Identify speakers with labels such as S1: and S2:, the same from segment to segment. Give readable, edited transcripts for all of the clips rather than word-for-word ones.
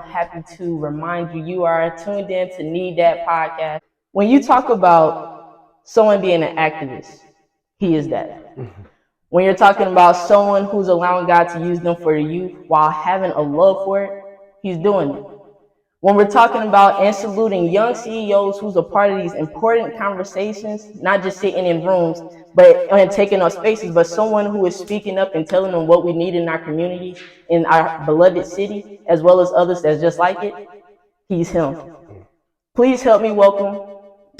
S1: happy to remind you you are tuned in to Need That Podcast. When you talk about someone being an activist, he is that. When you're talking about someone who's allowing God to use them for the youth while having a love for it, he's doing it. When we're talking about and saluting young CEOs who's a part of these important conversations, not just sitting in rooms, but and taking up spaces, but someone who is speaking up and telling them what we need in our community, in our beloved city, as well as others that's just like it, he's him. Please help me welcome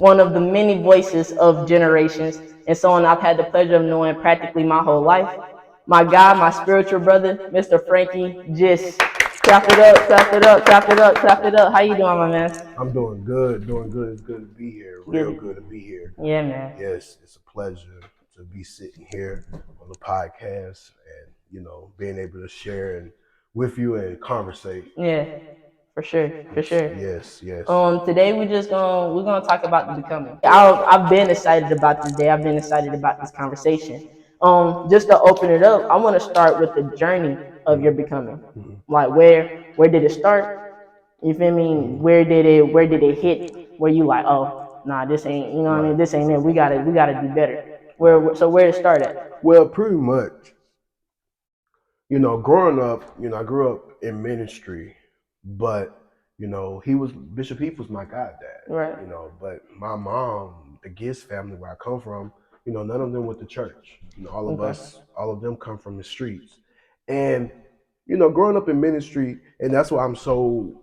S1: one of the many voices of generations and someone I've had the pleasure of knowing practically my whole life. My God, my spiritual brother, Mr. Frankie. Just clap it up, clap it up, clap it up, clap it up. How you doing, my man?
S2: I'm doing good, doing good. It's good to be here. Real good to be here.
S1: Yeah, man.
S2: Yes, it's a pleasure to be sitting here on the podcast and being able to share and with you and conversate.
S1: Yeah, for sure, for sure.
S2: Yes.
S1: Today we're gonna talk about the becoming. I've been excited about this day. I've been excited about this conversation. Just to open it up, I want to start with the journey of your becoming. Like where did it start? You feel me? Where did it hit? Where you like, oh, nah, this ain't, you know what I mean? This ain't it. We gotta do better. Where it started?
S2: Well, pretty much, growing up, I grew up in ministry, but Bishop Heath was my goddad.
S1: Right.
S2: But my mom, the Gibbs family where I come from, none of them went to church. All of us, all of them come from the streets. And, growing up in ministry, and that's why I'm so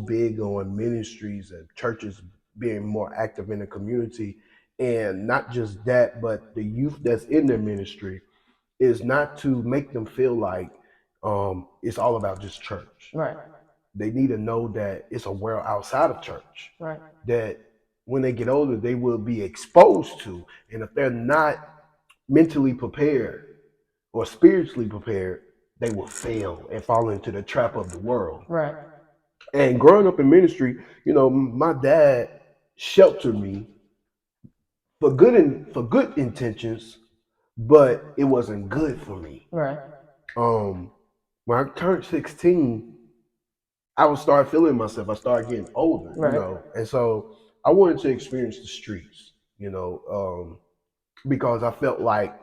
S2: big on ministries and churches being more active in the community. And not just that, but the youth that's in their ministry is not to make them feel like it's all about just church.
S1: Right.
S2: They need to know that it's a world outside of church.
S1: Right.
S2: That when they get older, they will be exposed to. And if they're not mentally prepared or spiritually prepared, they will fail and fall into the trap of the world.
S1: Right.
S2: And growing up in ministry, my dad sheltered me for good intentions, but it wasn't good for me.
S1: Right.
S2: When I turned 16, I would start feeling myself. I started getting older,
S1: Right.
S2: and so I wanted to experience the streets, because I felt like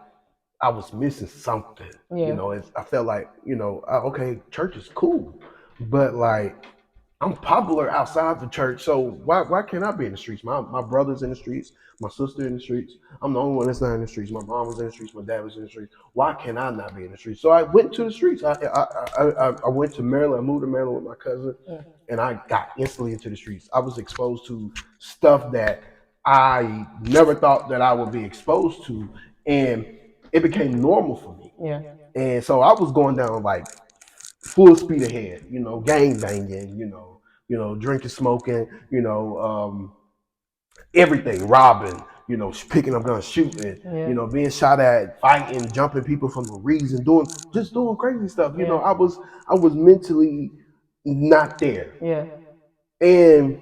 S2: I was missing something.
S1: Yeah.
S2: I felt like, okay, church is cool, but like I'm popular outside the church, so why can't I be in the streets? My brother's in the streets, my sister in the streets. I'm the only one that's not in the streets. My mom was in the streets, my dad was in the streets. Why can I not be in the streets? So I went to the streets. I went to Maryland. I moved to Maryland with my cousin, and I got instantly into the streets. I was exposed to stuff that I never thought that I would be exposed to, and it became normal for me.
S1: Yeah.
S2: And so I was going down like full speed ahead, gang banging, drinking, smoking, everything, robbing, picking up guns, shooting, being shot at, fighting, jumping people from the reeds and doing crazy stuff. I was mentally not there.
S1: Yeah.
S2: And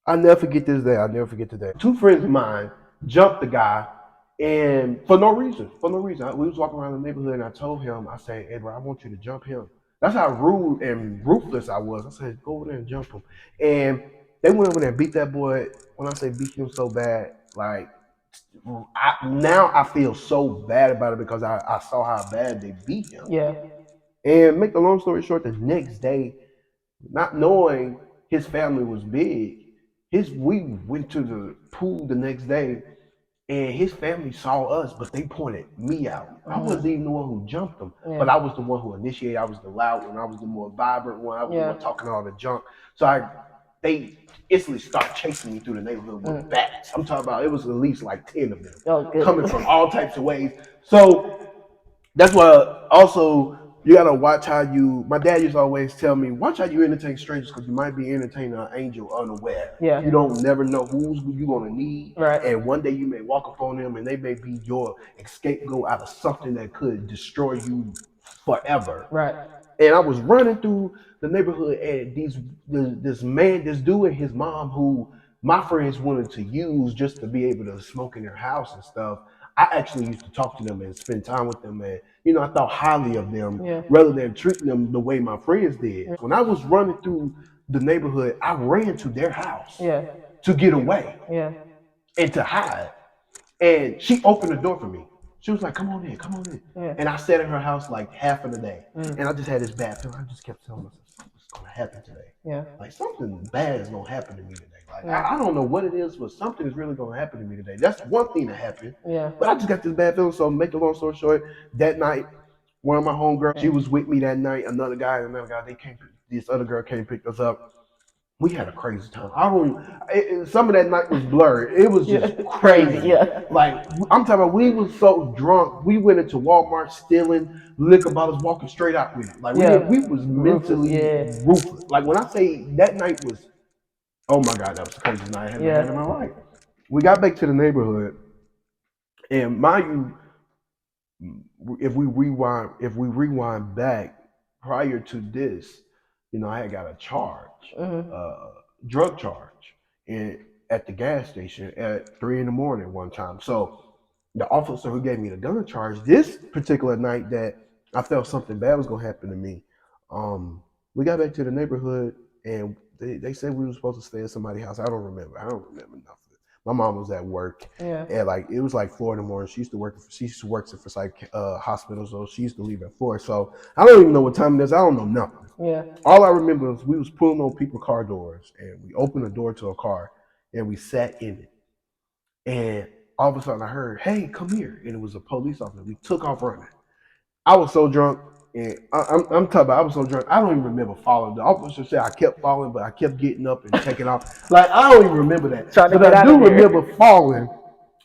S2: I'll never forget this day. Two friends of mine jumped the guy, and for no reason. We was walking around the neighborhood, and I told him, I said, "Hey, bro, I want you to jump him." That's how rude and ruthless I was. I said, "Go over there and jump him." And they went over there and beat that boy. When I say beat him so bad, like now I feel so bad about it because I saw how bad they beat him.
S1: Yeah.
S2: And make the long story short, the next day, not knowing his family was big, we went to the pool the next day, and his family saw us, but they pointed me out. I wasn't even the one who jumped them, but I was the one who initiated. I was the loud one. I was the more vibrant one. I was the one talking all the junk. So they instantly start chasing me through the neighborhood with bats. I'm talking about, it was at least like 10 of them coming from all types of ways. So that's why also you gotta watch how my dad used to always tell me, watch how you entertain strangers, because you might be entertaining an angel unaware.
S1: Yeah.
S2: You don't never know who you're gonna need.
S1: Right.
S2: And one day you may walk upon them and they may be your scapegoat out of something that could destroy you forever.
S1: Right.
S2: And I was running through the neighborhood, and this dude and his mom, who my friends wanted to use just to be able to smoke in their house and stuff. I actually used to talk to them and spend time with them and I thought highly of them
S1: Yeah.
S2: rather than treating them the way my friends did. When I was running through the neighborhood, I ran to their house
S1: Yeah.
S2: to get away
S1: Yeah.
S2: and to hide. And she opened the door for me. She was like, "Come on in, come on in."
S1: Yeah.
S2: And I sat in her house like half of the day.
S1: Mm.
S2: And I just had this bad feeling. I just kept telling myself, something's going to happen today.
S1: Yeah.
S2: Like, something bad is going to happen to me today. Like,
S1: Yeah.
S2: I don't know what it is, but something is really going to happen to me today. That's one thing that happened.
S1: Yeah.
S2: But I just got this bad feeling. So, make a long story short, that night, one of my homegirls, she was with me that night. Another guy, they came, this other girl came pick us up. We had a crazy time. Some of that night was blurred. It was just crazy.
S1: Yeah.
S2: Like, I'm talking about, we was so drunk. We went into Walmart stealing liquor bottles, walking straight out with it. Like,
S1: Yeah.
S2: we was mentally ruthless. Like, when I say that night was, oh my God, that was the craziest night I ever had in my life. We got back to the neighborhood, and mind you, if we rewind back prior to this, I had got a charge, drug charge, and at the gas station at 3 in the morning one time. So the officer who gave me the gun charge this particular night that I felt something bad was gonna happen to me, we got back to the neighborhood and they said we were supposed to stay at somebody's house. I don't remember nothing. My mom was at work, and like it was like 4 in the morning. She used to work for psych hospitals, so she used to leave at 4. So I don't even know what time it is. I don't know nothing.
S1: Yeah.
S2: All I remember is we was pulling on people's car doors, and we opened the door to a car, and we sat in it. And all of a sudden, I heard, "Hey, come here!" And it was a police officer. We took off running. I was so drunk, and I'm talking about I was so drunk. I don't even remember falling. The officer said I kept falling, but I kept getting up and taking off. Like, I don't even remember that. But I do remember falling,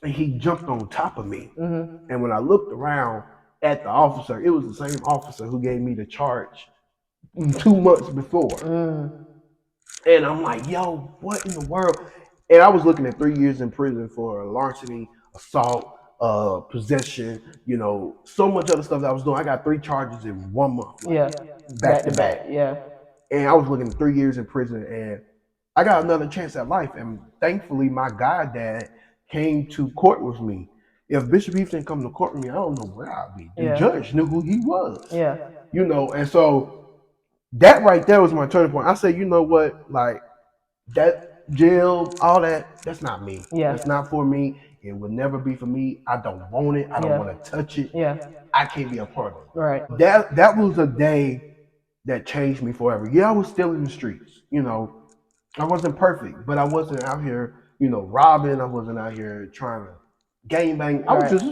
S2: and he jumped on top of me.
S1: Mm-hmm.
S2: And when I looked around at the officer, it was the same officer who gave me the charge 2 months before. And I'm like, yo, what in the world? And I was looking at 3 years in prison for larceny, assault, possession, so much other stuff that I was doing. I got 3 charges in 1 month. Back to back.
S1: Yeah.
S2: And I was looking at 3 years in prison, and I got another chance at life. And thankfully, my goddad came to court with me. If Bishop Eve didn't come to court with me, I don't know where I'd be. The judge knew who he was.
S1: Yeah.
S2: And so that right there was my turning point. I said, you know what? Like, that jail, all that's not me.
S1: Yeah.
S2: That's not for me. It will never be for me. I don't want it. I don't want to touch it.
S1: Yeah.
S2: I can't be a part of it.
S1: Right.
S2: That was a day that changed me forever. Yeah, I was still in the streets. I wasn't perfect, but I wasn't out here, robbing. I wasn't out here trying to gang bang. I was just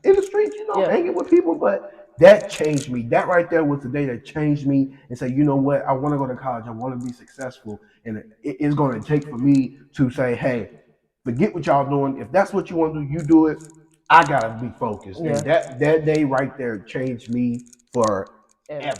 S2: in the streets, hanging with people. But that changed me. That right there was the day that changed me and said, you know what? I want to go to college. I want to be successful. And it's going to take for me to say, hey, forget what y'all doing. If that's what you want to do, you do it. I got to be focused. And that day right there changed me forever.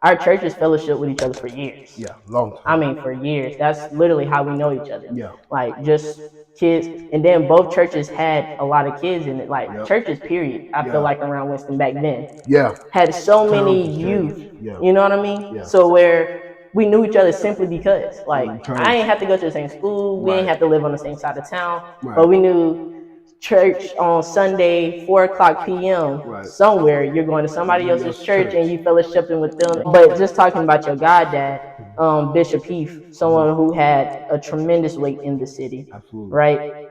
S1: Our churches fellowship with each other for years.
S2: Yeah, long time.
S1: I mean, for years. That's literally how we know each other.
S2: Yeah.
S1: Like, just kids. And then both churches had a lot of kids in it. Like, churches, period. I feel like around Winston back then.
S2: Yeah.
S1: Had so many youth.
S2: Yeah.
S1: You know what I mean?
S2: Yeah.
S1: So where we knew each other simply because, like, I ain't have to go to the same school. We ain't have to live on the same side of town. But we knew church on Sunday, 4:00 p.m. somewhere. You're going to somebody else's church and you fellowshipping with them. But just talking about your goddad, Bishop Heath, someone who had a tremendous weight in the city, right?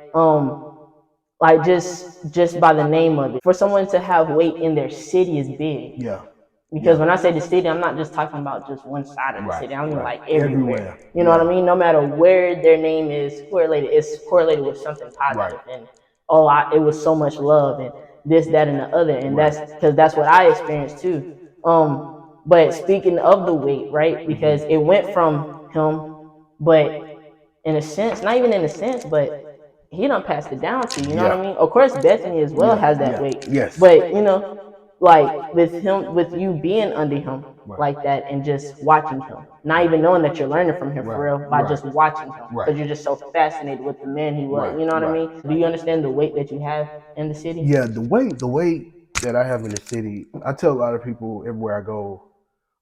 S1: Like just by the name of it, for someone to have weight in their city is big.
S2: Yeah.
S1: Because when I say the city, I'm not just talking about just one side of the city. I mean like everywhere. You know what I mean? No matter where their name is correlated, it's correlated with something positive. And it was so much love and this, that, and the other. And that's because that's what I experienced too. But speaking of the weight, right? Because it went from him, but in a sense, not even in a sense, but he done passed it down to you. You know what I mean? Of course, Bethany as well has that weight.
S2: Yes.
S1: But like with you being under him like that and just watching him, not even knowing that you're learning from him for real by just watching him because you're just so fascinated with the man he was. You know what I mean? Do you understand the weight that you have in the city?
S2: Yeah, the weight that I have in the city. I tell a lot of people everywhere I go.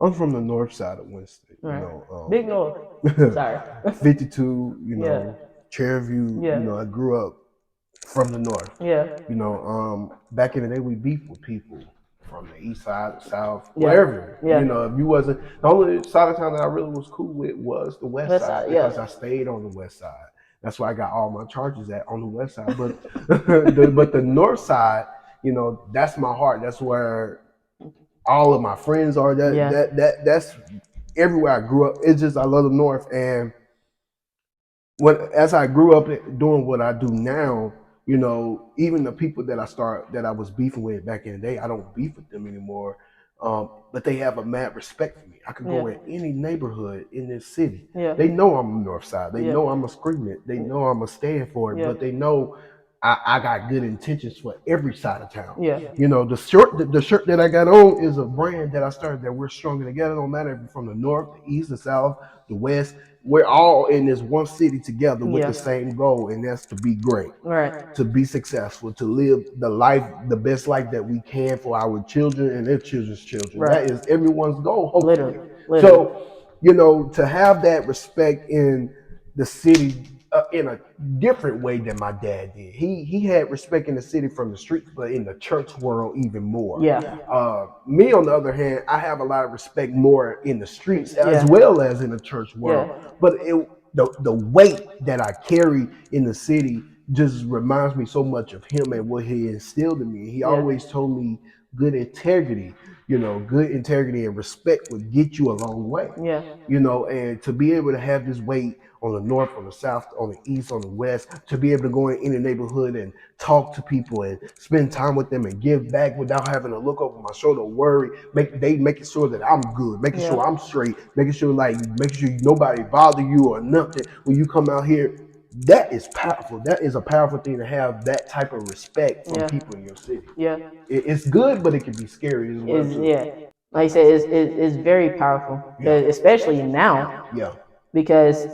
S2: I'm from the north side of Winston.
S1: Big north. Sorry.
S2: 52. Chairview. I grew up from the north.
S1: Yeah.
S2: You know, back in the day, we beefed with people from the east side, the south,
S1: Yeah.
S2: wherever.
S1: Yeah.
S2: You know, if you wasn't the only side of town that I really was cool with was the west
S1: West
S2: side
S1: side,
S2: because
S1: yeah.
S2: I stayed on the west side. That's why I got all my charges at on the west side. But the north side, you know, that's my heart. That's where all of my friends are.
S1: Yeah.
S2: That's everywhere I grew up. It's just I love the north. And as I grew up doing what I do now, you know, even the people that I was beefing with back in the day, I don't beef with them anymore. But they have a mad respect for me. I could go
S1: Yeah.
S2: in any neighborhood in this city.
S1: Yeah.
S2: They know I'm on the north side. They
S1: Yeah.
S2: know I'm a scream it. They know I'm a stand for it.
S1: Yeah.
S2: But they know I got good intentions for every side of town.
S1: Yeah.
S2: You know, the shirt that I got on is a brand that I started that we're stronger together. No matter if you're from the north, the east, the south, the west. We're all in this one city together with
S1: Yeah.
S2: the same goal, and that's to be great,
S1: Right.
S2: to be successful, to live the best life that we can for our children and their children's children.
S1: Right.
S2: That is everyone's goal, hopefully.
S1: Literally.
S2: So, you know, to have that respect in the city in a different way than my dad did. He had respect in the city from the streets, but in the church world even more.
S1: Yeah.
S2: Me on the other hand, I have a lot of respect more in the streets as
S1: Yeah.
S2: well as in the church world.
S1: Yeah.
S2: But the weight that I carry in the city just reminds me so much of him and what he instilled in me. He always told me good integrity, you know, good integrity and respect would get you a long way.
S1: Yeah.
S2: You know, and to be able to have this weight on the north, on the south, on the east, on the west, to be able to go in any neighborhood and talk to people and spend time with them and give back without having to look over my shoulder, worry, making sure that I'm good, making sure I'm straight, making sure nobody bother you or nothing when you come out here. That is powerful. That is a powerful thing to have that type of respect from people in your city.
S1: Yeah.
S2: It's good, but it can be scary as well too.
S1: Yeah. Like you said, it's very powerful, especially now.
S2: Yeah.
S1: Because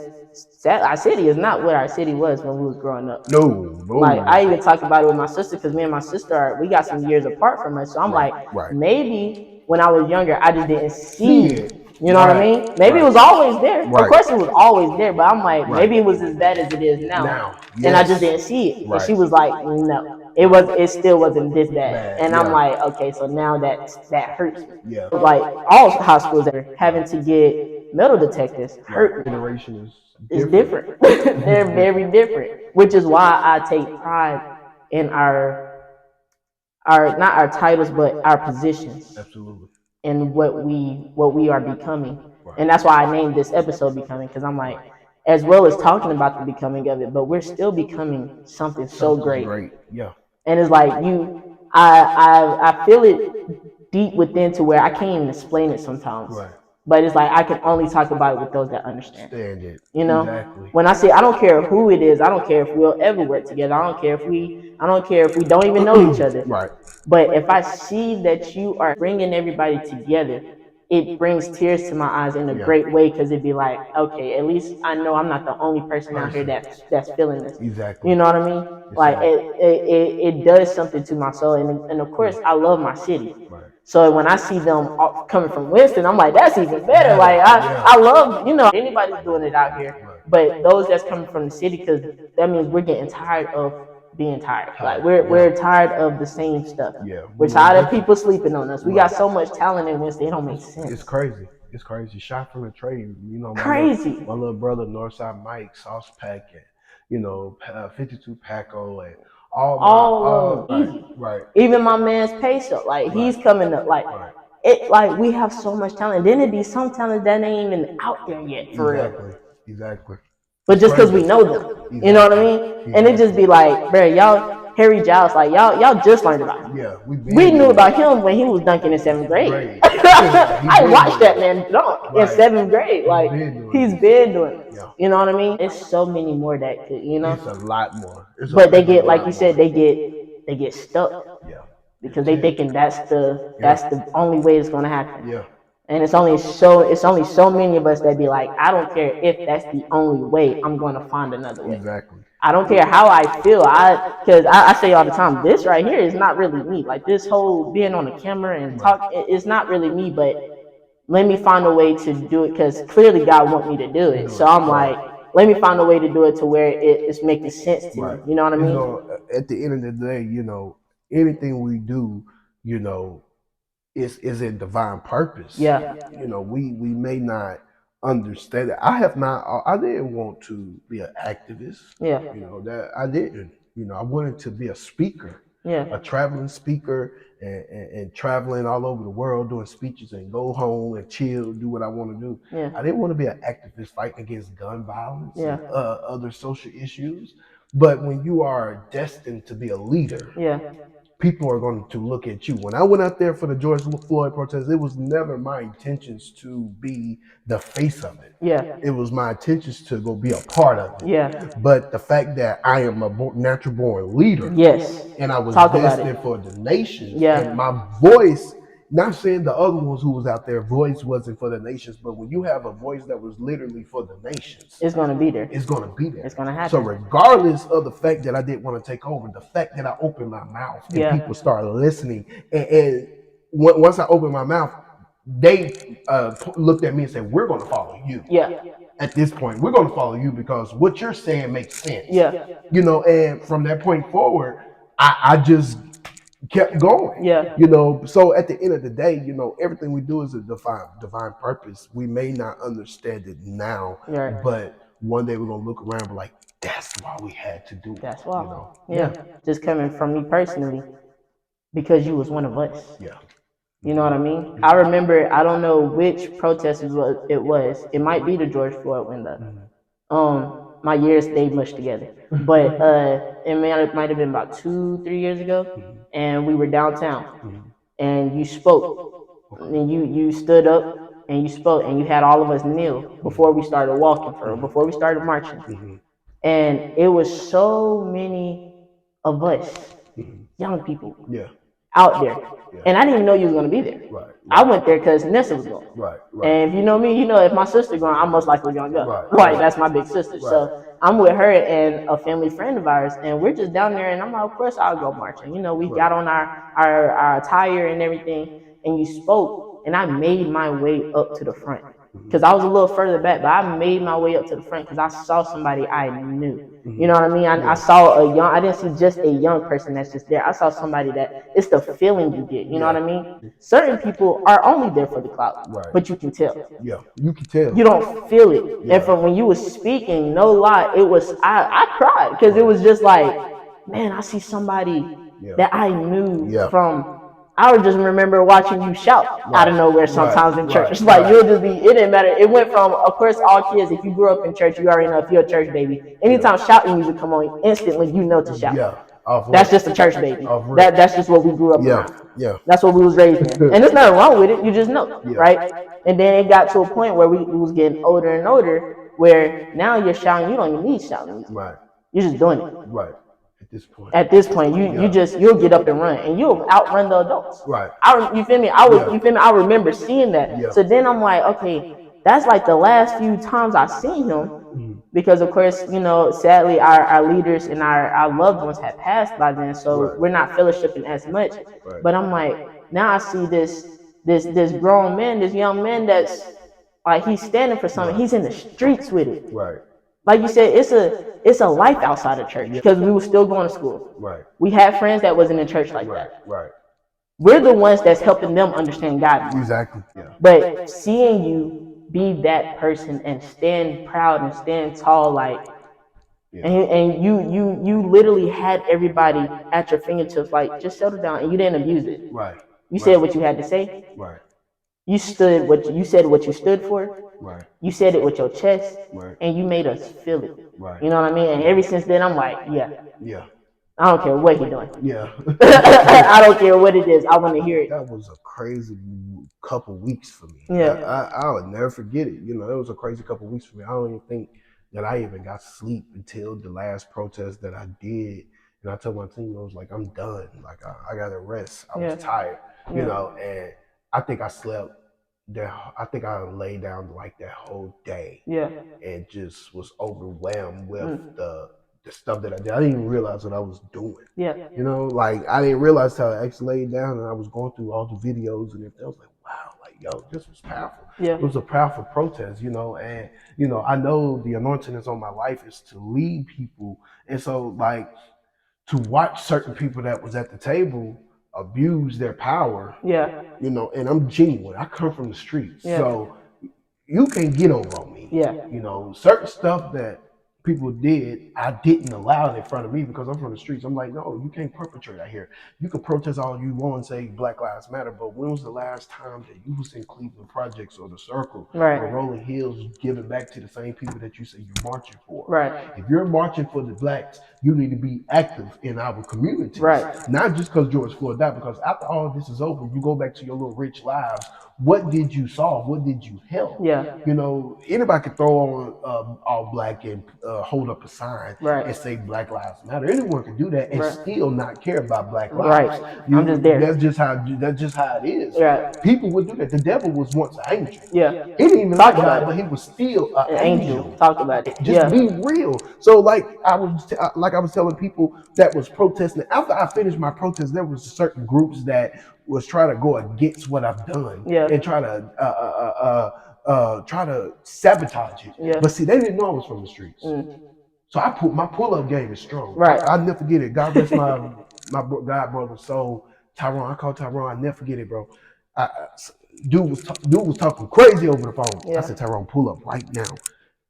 S1: our city is not what our city was when we was growing up.
S2: No.
S1: Like I even talked about it with my sister because me and my sister we got some years apart from us. So I'm like, maybe when I was younger, I just didn't see it. You know what I mean? Maybe it was always there. Of course, it was always there, but I'm like, maybe it was as bad as it is now, and I just didn't see it. And she was like, no. It still wasn't this bad. And I'm like, okay, so now that hurts me.
S2: Yeah.
S1: Like all hospitals are having to get metal detectors hurt.
S2: Generation
S1: is different. They're very different, which is why I take pride in our not our titles but our positions.
S2: Absolutely.
S1: And what we are becoming. And that's why I named this episode Becoming, because I'm like, as well as talking about the becoming of it, but we're still becoming something so great.
S2: Yeah.
S1: And it's like I feel it deep within to where I can't even explain it sometimes.
S2: Right.
S1: But it's like I can only talk about it with those that understand.
S2: It.
S1: You know,
S2: exactly.
S1: When I say I don't care who it is, I don't care if we'll ever work together. I don't care if we don't even know each other.
S2: Right.
S1: But if I see that you are bringing everybody together, it brings tears to my eyes in a great way, because it'd be like, okay, at least I know I'm not the only person out here that's feeling this.
S2: Exactly.
S1: You know what I mean? Like it does something to my soul, and of course I love my city.
S2: Right.
S1: So when I see them coming from Winston, I'm like, that's even better. Like I love, anybody's doing it out here, but those that's coming from the city, because that means we're getting tired of being tired. Like we're tired of the same stuff.
S2: Yeah.
S1: We're tired of people sleeping on us. We got so much talent in Winston, it don't make sense.
S2: It's crazy. It's crazy. Shot from the trade. You know, my little brother Northside Mike, Sauce Pack, and 52 Paco, and all
S1: easy.
S2: Right.
S1: Even my man's Peso, like he's coming up. Like it, like we have so much talent. Then it be some talent that ain't even out there yet for real.
S2: Exactly.
S1: But just because we know them, you know what I mean? And it just be like, bro, y'all, Harry Giles, like y'all just learned about him.
S2: Yeah,
S1: we knew about him when he was dunking in 7th grade. I watched that man dunk in 7th grade. Like he's been doing it. Yeah. You know what I mean? It's so many more that could,
S2: It's a lot more.
S1: But they get, like you said, they get stuck. Yeah. Because they thinking that's the only way it's gonna happen. Yeah. And it's only so many of us that be like, I don't care if that's the only way, I'm going to find another way.
S2: Exactly.
S1: I don't care how I feel. Because I say all the time, this right here is not really me. Like this whole being on the camera and talk, it's not really me. But let me find a way to do it, because clearly God want me to do it. So I'm like, let me find a way to do it to where it's making sense to
S2: Right.
S1: me. You know what I
S2: You
S1: mean?
S2: know, at the end of the day, you know, anything we do, you know, is in divine purpose.
S1: Yeah.
S2: You know, we may not understand it. I didn't want to be an activist.
S1: Yeah.
S2: You know, that I didn't. You know, I wanted to be a speaker,
S1: Yeah.
S2: a traveling speaker, and traveling all over the world doing speeches and go home and chill, do what I want to do.
S1: Yeah.
S2: I didn't want to be an activist fighting against gun violence
S1: Yeah.
S2: and other social issues. But when you are destined to be a leader,
S1: Yeah.
S2: people are going to look at you. When I went out there for the George Floyd protest, it was never my intentions to be the face of it.
S1: Yeah.
S2: It was my intentions to go be a part of it.
S1: Yeah.
S2: But the fact that I am a natural born leader,
S1: Yes.
S2: and I was
S1: Talk about
S2: destined
S1: it.
S2: for the nations,
S1: Yeah.
S2: and my voice, not saying the other ones who was out there voice wasn't for the nations, but when you have a voice that was literally for the nations,
S1: It's gonna be there.
S2: it's going to be there.
S1: It's gonna happen.
S2: So regardless of the fact that I didn't want to take over, the fact that I opened my mouth and
S1: Yeah.
S2: people started listening, and once I opened my mouth, they looked at me and said, "We're going to follow you."
S1: Yeah.
S2: At this point, we're going to follow you because what you're saying makes sense.
S1: Yeah.
S2: You know, and from that point forward, I just kept going.
S1: Yeah.
S2: You know, so at the end of the day, you know, everything we do is a divine purpose. We may not understand it now,
S1: Right.
S2: but one day we're gonna look around and be like, that's why we had to do it.
S1: That's why.
S2: You know?
S1: Yeah. Just coming from me personally, because you was one of us.
S2: Yeah.
S1: You know what I mean? I remember, I don't know which protest it was. It might be the George Floyd window. My years stayed much together. But it might have been about 2-3 years ago, and we were downtown, and you spoke, and you stood up and you spoke, and you had all of us kneel before we started walking before we started marching, and it was so many of us, young people, out there. And I didn't even know you was gonna be there.
S2: Right.
S1: I went there because Nessa was going.
S2: Right.
S1: And if you know me, you know if my sister going, I'm most likely gonna go.
S2: Right.
S1: Right, that's my big sister. So I'm with her and a family friend of ours, and we're just down there. And I'm like, of course I'll go marching. You know, we got on our attire and everything, and you spoke, and I made my way up to the front because I was a little further back, but I made my way up to the front because I saw somebody I knew. You know what I mean? I saw I didn't see just a young person that's just there. I saw somebody that it's the feeling you get. You know what I mean? Certain people are only there for the clout, but you can tell.
S2: Yeah, you can tell.
S1: You don't feel it. And from when you was speaking, no lie, it was, I cried because it was just like, man, I see somebody that I knew from. I would just remember watching you shout out of nowhere sometimes in church. Like you'll just be, it didn't matter. It went from, of course, all kids, if you grew up in church, you already know if you're a church baby. Anytime shouting music come on, instantly you know to shout.
S2: Yeah.
S1: That's just a church baby. That's just what we grew up around.
S2: Yeah.
S1: That's what we was raised in. And there's nothing wrong with it. You just know, right? And then it got to a point where we was getting older and older, where now you're shouting, you don't even need shouting music.
S2: Right.
S1: You're just doing it.
S2: Right.
S1: At this point, you'll get up and run, and you'll outrun the adults.
S2: Right.
S1: You feel me? You feel me? I remember seeing that.
S2: Yeah.
S1: So then I'm like, okay, that's like the last few times I seen him, because of course, you know, sadly our leaders and our loved ones had passed by then, so we're not fellowshipping as much. But I'm like, now I see this grown man, this young man that's like, he's standing for something. He's in the streets with it.
S2: Right.
S1: Like you said, it's a life outside of church because we were still going to school.
S2: Right.
S1: We had friends that wasn't in church like that.
S2: Right.
S1: We're the ones that's helping them understand God more.
S2: Exactly. Yeah.
S1: But seeing you be that person and stand proud and stand tall, like, and you literally had everybody at your fingertips, like, just settle down, and you didn't abuse it.
S2: Right.
S1: You said what you had to say.
S2: Right.
S1: You said what you stood for.
S2: Right.
S1: You said it with your chest, and you made us feel it. Right. You know what I mean? And ever since then, I'm like, yeah. I don't care what he's doing.
S2: Yeah.
S1: I don't care what it is. I want to hear it.
S2: That was a crazy couple weeks for me.
S1: Yeah.
S2: I would never forget it. You know, it was a crazy couple weeks for me. I don't even think that I even got sleep until the last protest that I did. And I told my team, I was like, I'm done. Like, I got to rest. I was tired, you know, and I think I slept there. I think I laid down like that whole day.
S1: Yeah.
S2: And just was overwhelmed with the stuff that I did. I didn't even realize what I was doing.
S1: Yeah.
S2: You know, like I didn't realize how I actually laid down and I was going through all the videos and everything. I was like, wow, like like, yo, this was powerful.
S1: Yeah.
S2: It was a powerful protest, and I know the anointing that's on my life is to lead people, and so like to watch certain people that was at the table abuse their power.
S1: Yeah.
S2: And I'm genuine. I come from the streets,
S1: Yeah.
S2: so you can't get over on me.
S1: Yeah.
S2: Certain stuff that people did, I didn't allow it in front of me because I'm from the streets. I'm like, no, you can't perpetrate out here. You can protest all you want and say Black Lives Matter, but when was the last time that you was in Cleveland Projects or the Circle
S1: Right.
S2: or Rolling Hills giving back to the same people that you say you're marching for?
S1: Right.
S2: If you're marching for the blacks, you need to be active in our communities.
S1: Right.
S2: Not just because George Floyd died, because after all of this is over, you go back to your little rich lives. What did you solve? What did you help?
S1: Yeah.
S2: Anybody could throw on all black and hold up a sign
S1: Right.
S2: and say Black Lives Matter. Anyone can do that and
S1: Right.
S2: still not care about Black
S1: Right.
S2: lives.
S1: I'm just there.
S2: That's just how it is.
S1: Right.
S2: People would do that. The devil was once an angel.
S1: Yeah.
S2: He didn't even
S1: Talk
S2: like
S1: about
S2: God,
S1: it.
S2: but he was still an angel.
S1: Talk about it.
S2: Just
S1: Yeah.
S2: be real. So like I was telling people that was protesting. After I finished my protest, there was certain groups that was trying to go against what I've done
S1: Yeah.
S2: and try to sabotage it.
S1: Yeah.
S2: But see, they didn't know I was from the streets. So my pull-up game is strong. Right. I never forget it. God bless my God brother soul, Tyrone. I call Tyrone. I never forget it, bro. Dude was talking crazy over the phone.
S1: Yeah.
S2: I said, Tyrone, pull up right now,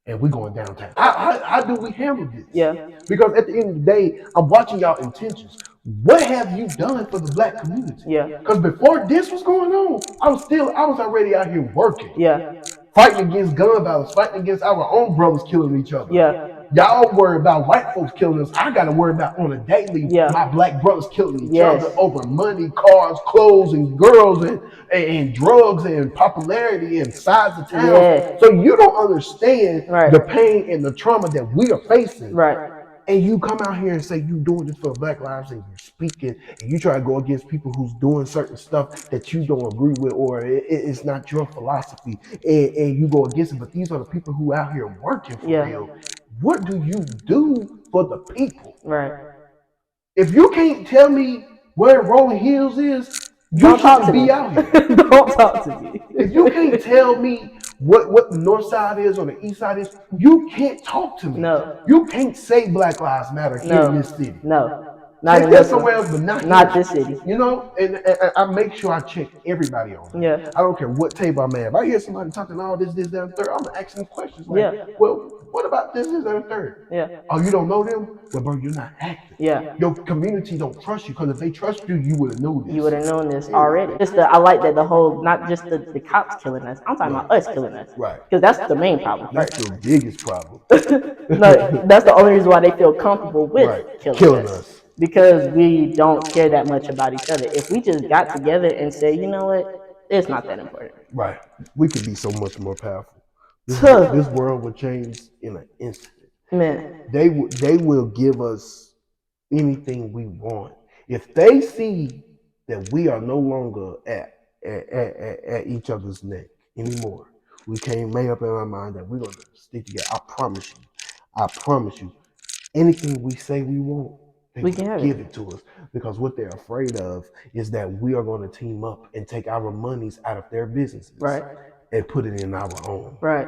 S2: and we going downtown. How do we handle this?
S1: Yeah.
S2: Because at the end of the day, I'm watching y'all intentions. What have you done for the black community?
S1: Yeah.
S2: Because before this was going on, I was already out here working.
S1: Yeah.
S2: Fighting against gun violence, fighting against our own brothers killing each other.
S1: Yeah.
S2: Y'all worry about white folks killing us. I got to worry about on a daily my black brothers killing each other over money, cars, clothes, and girls, and drugs, and popularity, and sides of town.
S1: Yeah.
S2: So you don't understand
S1: Right.
S2: the pain and the trauma that we are facing.
S1: Right.
S2: And you come out here and say you doing this for Black lives, and you're speaking, and you try to go against people who's doing certain stuff that you don't agree with, or it's not your philosophy, and you go against it. But these are the people who out here working for real. What do you do for the people?
S1: Right.
S2: If you can't tell me where Rolling Hills is, you shouldn't be out here.
S1: Don't talk to me.
S2: If you can't tell me what the north side is or the east side is, you can't talk to me.
S1: No.
S2: You can't say Black Lives Matter here in this city.
S1: No. Not
S2: Say that somewhere else, but
S1: not this city.
S2: And I make sure I check everybody on.
S1: Yeah.
S2: I don't care what table I'm at. If I hear somebody talking all this, that, and third, I'm gonna ask them questions like, well, what about this, that, and third?
S1: Yeah.
S2: Oh, you don't know them? Well, bro, you're not active.
S1: Yeah.
S2: Your community don't trust you, because if they trust you, you would have known this.
S1: You would have known this already. I like that the whole, not just the cops killing us. I'm talking about us killing us.
S2: Right.
S1: Because that's the main problem.
S2: That's the biggest problem.
S1: No, that's the only reason why they feel comfortable with killing us. Because we don't care that much about each other. If we just got together and said, you know what, it's not that important.
S2: Right. We could be so much more powerful. This world would change in an instant.
S1: Man.
S2: They will give us anything we want. If they see that we are no longer at each other's neck anymore, we can't make up in our mind that we're gonna stick together. I promise you, anything we say we want, they can give it to us, because what they're afraid of is that we are going to team up and take our monies out of their businesses, and put it in our own.
S1: Right.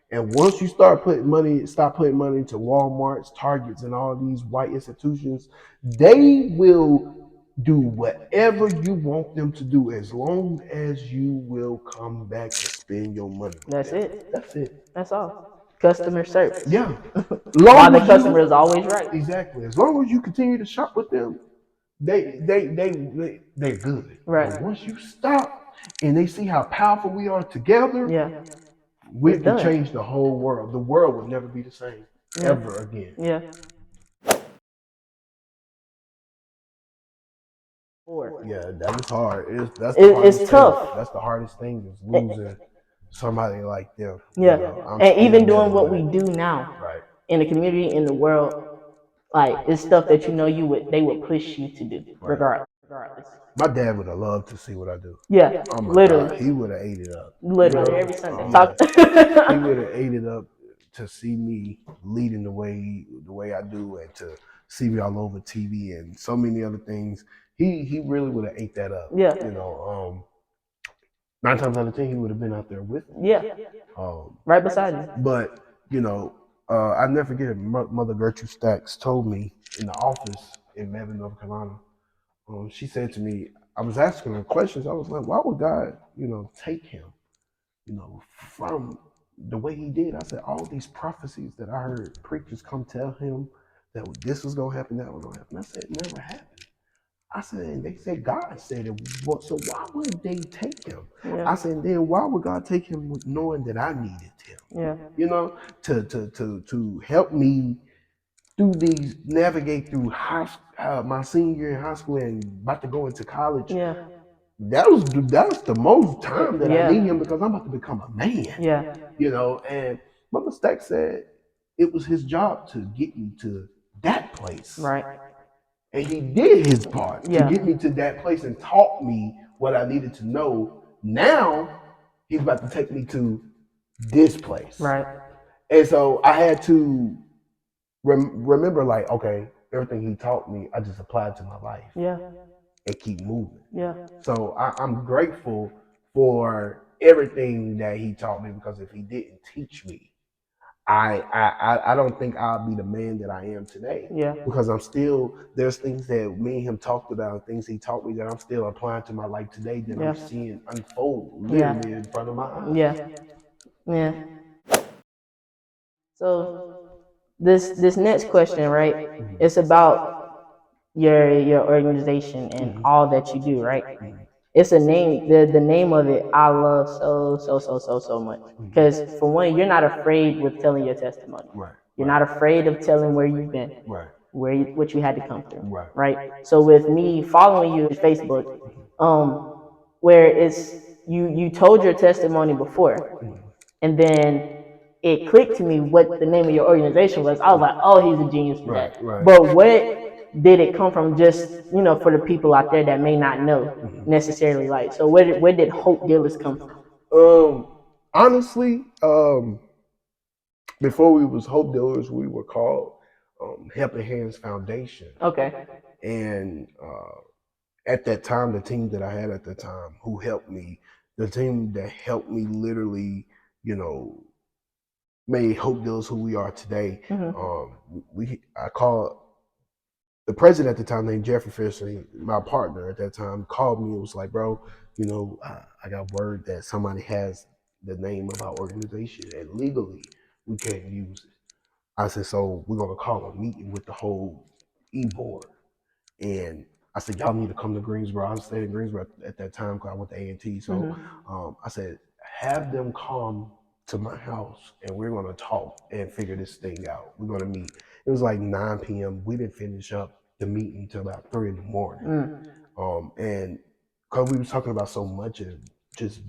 S2: And once you stop putting money into Walmarts, Targets, and all these white institutions, they will do whatever you want them to do, as long as you will come back and spend your money.
S1: That's it.
S2: That's it.
S1: That's all. Customer service.
S2: Yeah.
S1: Why the customer is always right.
S2: Exactly. As long as you continue to shop with them, they're good.
S1: Right.
S2: But once you stop and they see how powerful we are together, we can change the whole world. The world will never be the same ever again.
S1: Yeah.
S2: Yeah, that is hard.
S1: It's tough.
S2: That's the hardest thing, is losing somebody like them.
S1: Yeah. And even doing what we do now, in the community, in the world, like, it's stuff that they would push you to do, regardless.
S2: My dad would have loved to see what I do.
S1: Yeah,
S2: oh my
S1: literally.
S2: God, he would have ate it up.
S1: Literally every Sunday.
S2: He would have ate it up to see me leading the way I do, and to see me all over TV and so many other things. He really would have ate that up.
S1: Yeah.
S2: 9 times out of 10, he would have been out there with me.
S1: Yeah. Right beside you.
S2: But I never forget it. Mother Gertrude Stacks told me in the office in Mebane, North Carolina. She said to me, I was asking her questions. I was like, why would God, take him, from the way he did? I said, all these prophecies that I heard preachers come tell him that this was going to happen, that was going to happen. I said, it never happened. I said, and they said God said it. So why would they take him?
S1: Yeah.
S2: I said, then why would God take him with knowing that I needed him?
S1: Yeah.
S2: To help me through these, navigate through my senior year in high school and about to go into college.
S1: Yeah.
S2: That's the most time that I
S1: Yeah.
S2: need him, because I'm about to become a man.
S1: Yeah.
S2: And Mother Stack said it was his job to get me to that place.
S1: Right.
S2: And he did his part to
S1: Yeah.
S2: get me to that place and taught me what I needed to know. Now he's about to take me to this place.
S1: Right.
S2: And so I had to remember, like, okay, everything he taught me, I just applied to my life.
S1: Yeah.
S2: And keep moving.
S1: Yeah.
S2: So I'm grateful for everything that he taught me, because if he didn't teach me, I don't think I'll be the man that I am today.
S1: Yeah.
S2: Because there's things that me and him talked about, things he taught me that I'm still applying to my life today, that I'm seeing unfold literally in front of my eyes.
S1: Yeah. Yeah. So this next question, right? It's about your organization and all that you do, right? It's a name. The name of it I love so much, because for one, you're not afraid with telling your testimony.
S2: Right.
S1: You're not afraid of telling where you've been,
S2: Right.
S1: what you had to come through,
S2: Right.
S1: right? So with me following you on Facebook, where it's you told your testimony before, and then it clicked to me what the name of your organization was. I was like, oh, he's a genius for that.
S2: Right.
S1: But what did it come from? Just for the people out there that may not know necessarily, like, so where did Hope Dealers come from?
S2: Honestly, before we was Hope Dealers, we were called Helping Hands Foundation.
S1: Okay.
S2: And at that time, the team that I had at the time who helped me, the team that helped me literally, made Hope Dealers who we are today. I called the president at the time, named Jeffrey Fisher, my partner at that time, called me and was like, bro, I got word that somebody has the name of our organization and legally we can't use it. I said, so we're going to call a meeting with the whole e-board. And I said, y'all need to come to Greensboro. I was staying in Greensboro at that time because I went to A&T. So I said, have them come to my house and we're going to talk and figure this thing out. We're going to meet. It was like 9 p.m. We didn't finish up the meeting until about 3 in the morning. And because we were talking about so much and just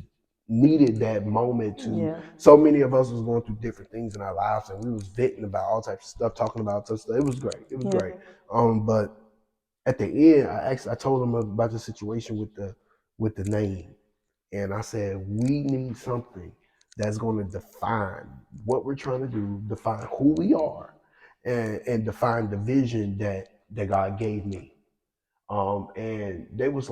S2: needed that moment to, so many of us was going through different things in our lives and we was venting about all types of stuff, talking about stuff. It was great. It was great. But at the end, I told him about the situation with the name. And I said, we need something that's going to define what we're trying to do, define who we are, and define the vision that God gave me. And they was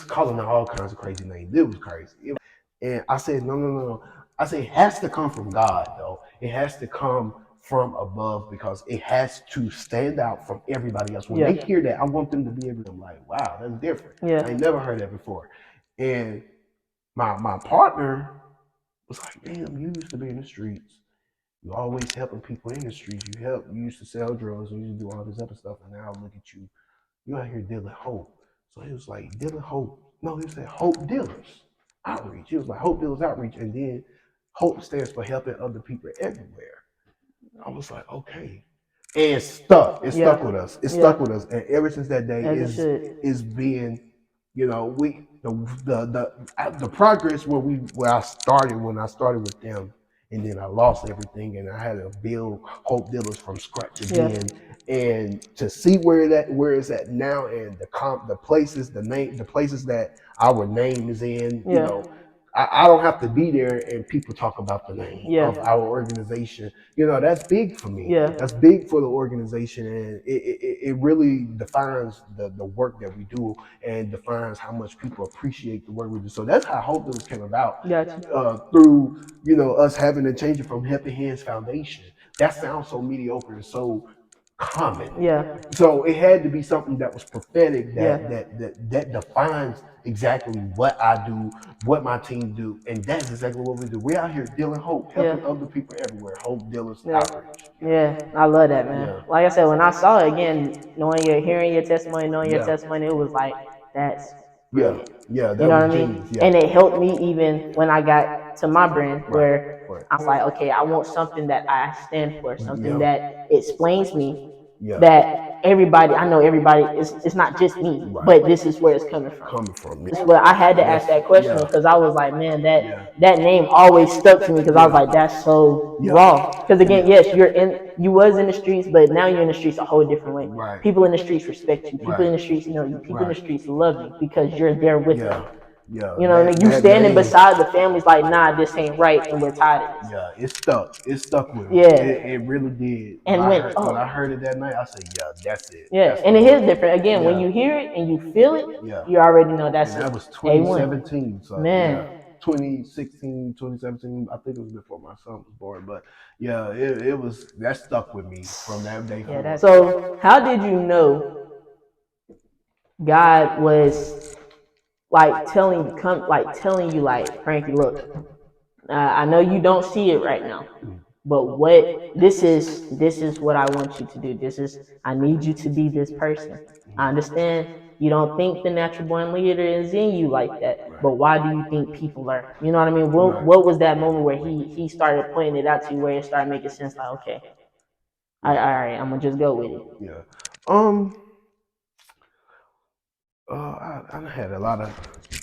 S2: calling out all kinds of crazy names. It was crazy. And I said, no. I said, it has to come from God, though. It has to come from above, because it has to stand out from everybody else. When they hear that, I want them to be able to, like, wow, that's different. I ain't never heard that before. And my partner was like, damn, you used to be in the streets. You always helping people in the streets. You used to sell drugs, and you used to do all this other stuff, and now look at you. You out here dealing hope. So he was like, dealing hope. No, he said Hope Dealers Outreach. He was like, Hope Dealers Outreach. And then Hope stands for helping other people everywhere. I was like, okay. And it stuck with us. It stuck with us. And ever since that day is being, the progress where I started when I started with them, and then I lost everything and I had to build Hope Dealers from scratch again. And to see where it's at now, and the places that our name is in, I don't have to be there and people talk about the name of our organization. That's big for me. That's big for the organization, and it really defines the work that we do and defines how much people appreciate the work we do. So that's how Hope Dealers came about.
S1: Gotcha.
S2: Through us having to change it from Helping Hands Foundation. That sounds so mediocre and so common. So it had to be something that was prophetic, that defines exactly what I do, what my team do, and that's exactly what we do. We're out here dealing hope, helping other people everywhere. Hope Dealers Outreach.
S1: I love that, man. Like I said, when I saw it again, hearing your testimony, knowing your testimony, it was like, that's brilliant.
S2: Yeah, that
S1: You know
S2: was
S1: what I mean?
S2: genius. Yeah.
S1: And it helped me even when I got to my brand, where I was like, okay, I want something that I stand for, something that explains me, that everybody, I know everybody, it's not just me, but this is where it's coming from. This is where I had to ask that question, because I was like, man, that name always stuck to me, because I was like, that's so raw. Because again, yes, you was in the streets, but now you're in the streets a whole different way. People in the streets respect you. People in the streets know you. People in the streets love you because you're there with them. You know what I mean? You standing beside the families like, nah, this ain't right, and we're tired of this.
S2: Yeah, it stuck. It stuck with me.
S1: Yeah.
S2: It really did.
S1: And
S2: When I heard it that night, I said, yeah, that's it.
S1: Yeah,
S2: That's
S1: and it
S2: the
S1: is different. Again, when you hear it and you feel it, you already know that's
S2: And that
S1: it.
S2: was
S1: A1.
S2: 2017. So
S1: Man.
S2: 2016, 2017. I think it was before my son was born. But yeah, it was, that stuck with me from that day forward.
S1: So how did you know God was telling you, like, Frankie, look, I know you don't see it right now, but this is what I want you to do. I need you to be this person. I understand you don't think the natural born leader is in you like that, but why do you think people are? You know what I mean? What was that moment where he started pointing it out to you, where it started making sense? Like, okay, all right, I'm gonna just go with it.
S2: Yeah. I had a lot of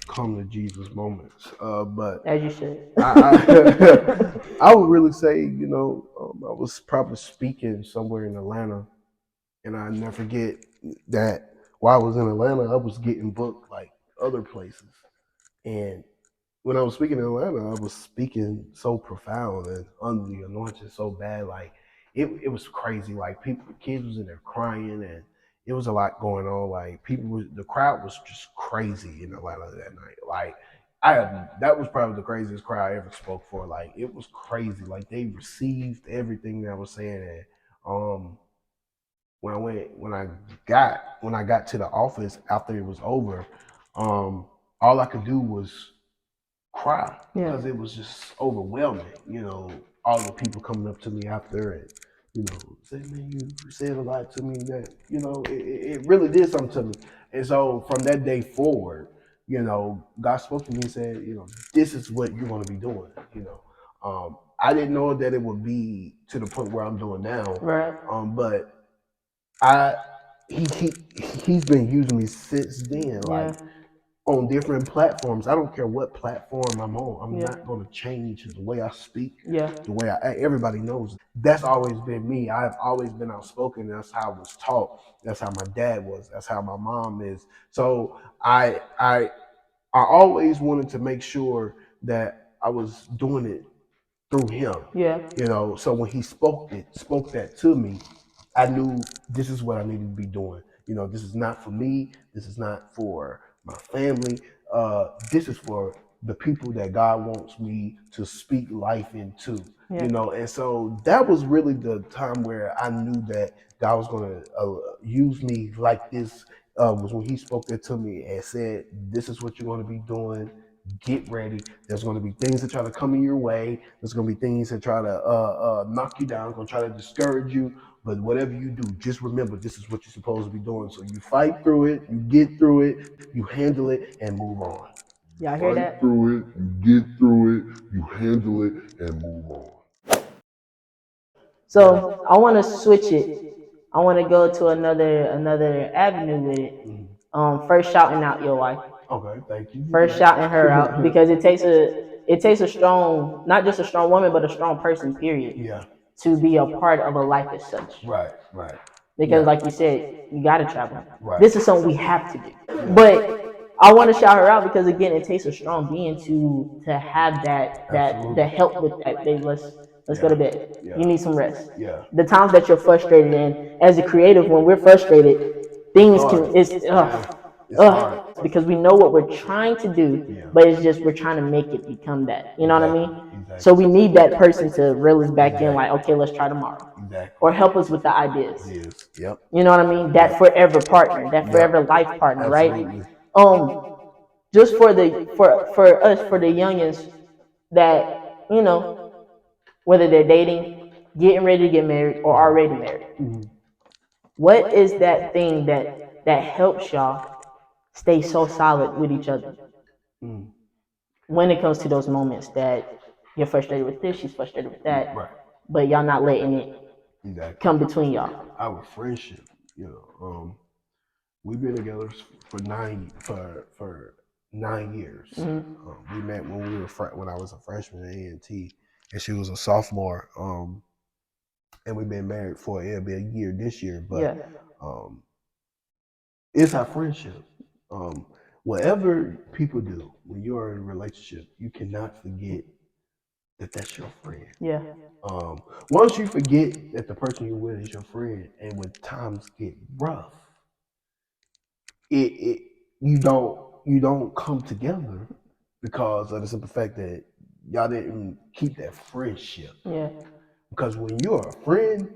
S2: come to Jesus moments, but
S1: as you should.
S2: I would really say, I was probably speaking somewhere in Atlanta, and I never forget that while I was in Atlanta, I was getting booked like other places, and when I was speaking in Atlanta, I was speaking so profound and under the anointing so bad, like it was crazy. Like kids was in there crying, and it was a lot going on. Like the crowd was just crazy in Atlanta that night. Like that was probably the craziest crowd I ever spoke for. Like it was crazy. Like they received everything that I was saying, and when I got to the office after it was over, all I could do was cry because it was just overwhelming. All the people coming up to me after and say, man, you said a lot to me that it really did something to me. And so from that day forward, God spoke to me and said, this is what you're going to be doing. I didn't know that it would be to the point where I'm doing now.
S1: Right.
S2: But he's been using me since then. Like on different platforms. I don't care what platform I'm on. I'm not going to change the way I speak, the way I act. Everybody knows that's always been me. I've always been outspoken. That's how I was taught. That's how my dad was. That's how my mom is. So I always wanted to make sure that I was doing it through him. So when he spoke that to me, I knew this is what I needed to be doing. This is not for me. This is not for my family. This is for the people that God wants me to speak life into. And so that was really the time where I knew that God was going to use me like this. Was when He spoke that to me and said, "This is what you're going to be doing. Get ready. There's going to be things that try to come in your way. There's going to be things that try to knock you down, going to try to discourage you. But whatever you do, just remember this is what you're supposed to be doing. So you fight through it, you get through it, you handle it, and move on."
S1: Y'all hear that?
S3: Fight through it, you get through it, you handle it, and move on.
S1: So I want to switch it. I want to go to another avenue with it. First shouting out your wife.
S2: Okay, thank you.
S1: First shouting her out, because it takes a strong, not just a strong woman, but a strong person, period, to be a part of a life as such.
S2: Right.
S1: Because like you said, you got to travel.
S2: Right.
S1: This is something we have to do. But I want to shout her out because again, it takes a strong being to have
S2: Absolutely.
S1: the help with that. Babe, let's go to bed.
S2: Yeah.
S1: You need some rest.
S2: Yeah.
S1: The times that you're frustrated, and as a creative, when we're frustrated, things
S2: hard.
S1: can
S2: It's hard.
S1: because we know what we're trying to do,
S2: Yeah.
S1: but it's just we're trying to make it become that. You know what I mean?
S2: Exactly.
S1: So we need that person to reel us back in, like, okay, let's try tomorrow,
S2: Exactly.
S1: or help us with the ideas.
S2: Yes. Yep.
S1: You know what I mean? That forever partner, that forever life partner, right?
S2: Absolutely.
S1: Just for us, for the youngins that, you know, whether they're dating, getting ready to get married, or already married. What is that thing that helps y'all stay so solid with each other
S2: Mm.
S1: when it comes to those moments that you're frustrated with this, she's frustrated with that,
S2: Right.
S1: but y'all not letting it
S2: Exactly.
S1: come between y'all?
S2: Our friendship, we've been together for 9 years. We met when when I was a freshman at A&T, and she was a sophomore. And we've been married for it'll be a year this year, but um, it's our friendship. Whatever people do when you are in a relationship, you cannot forget that that's your friend.
S1: Yeah.
S2: Once you forget that the person you're with is your friend, and when times get rough, it you don't come together because of the simple fact that y'all didn't keep that friendship.
S1: Yeah.
S2: Because when you're a friend,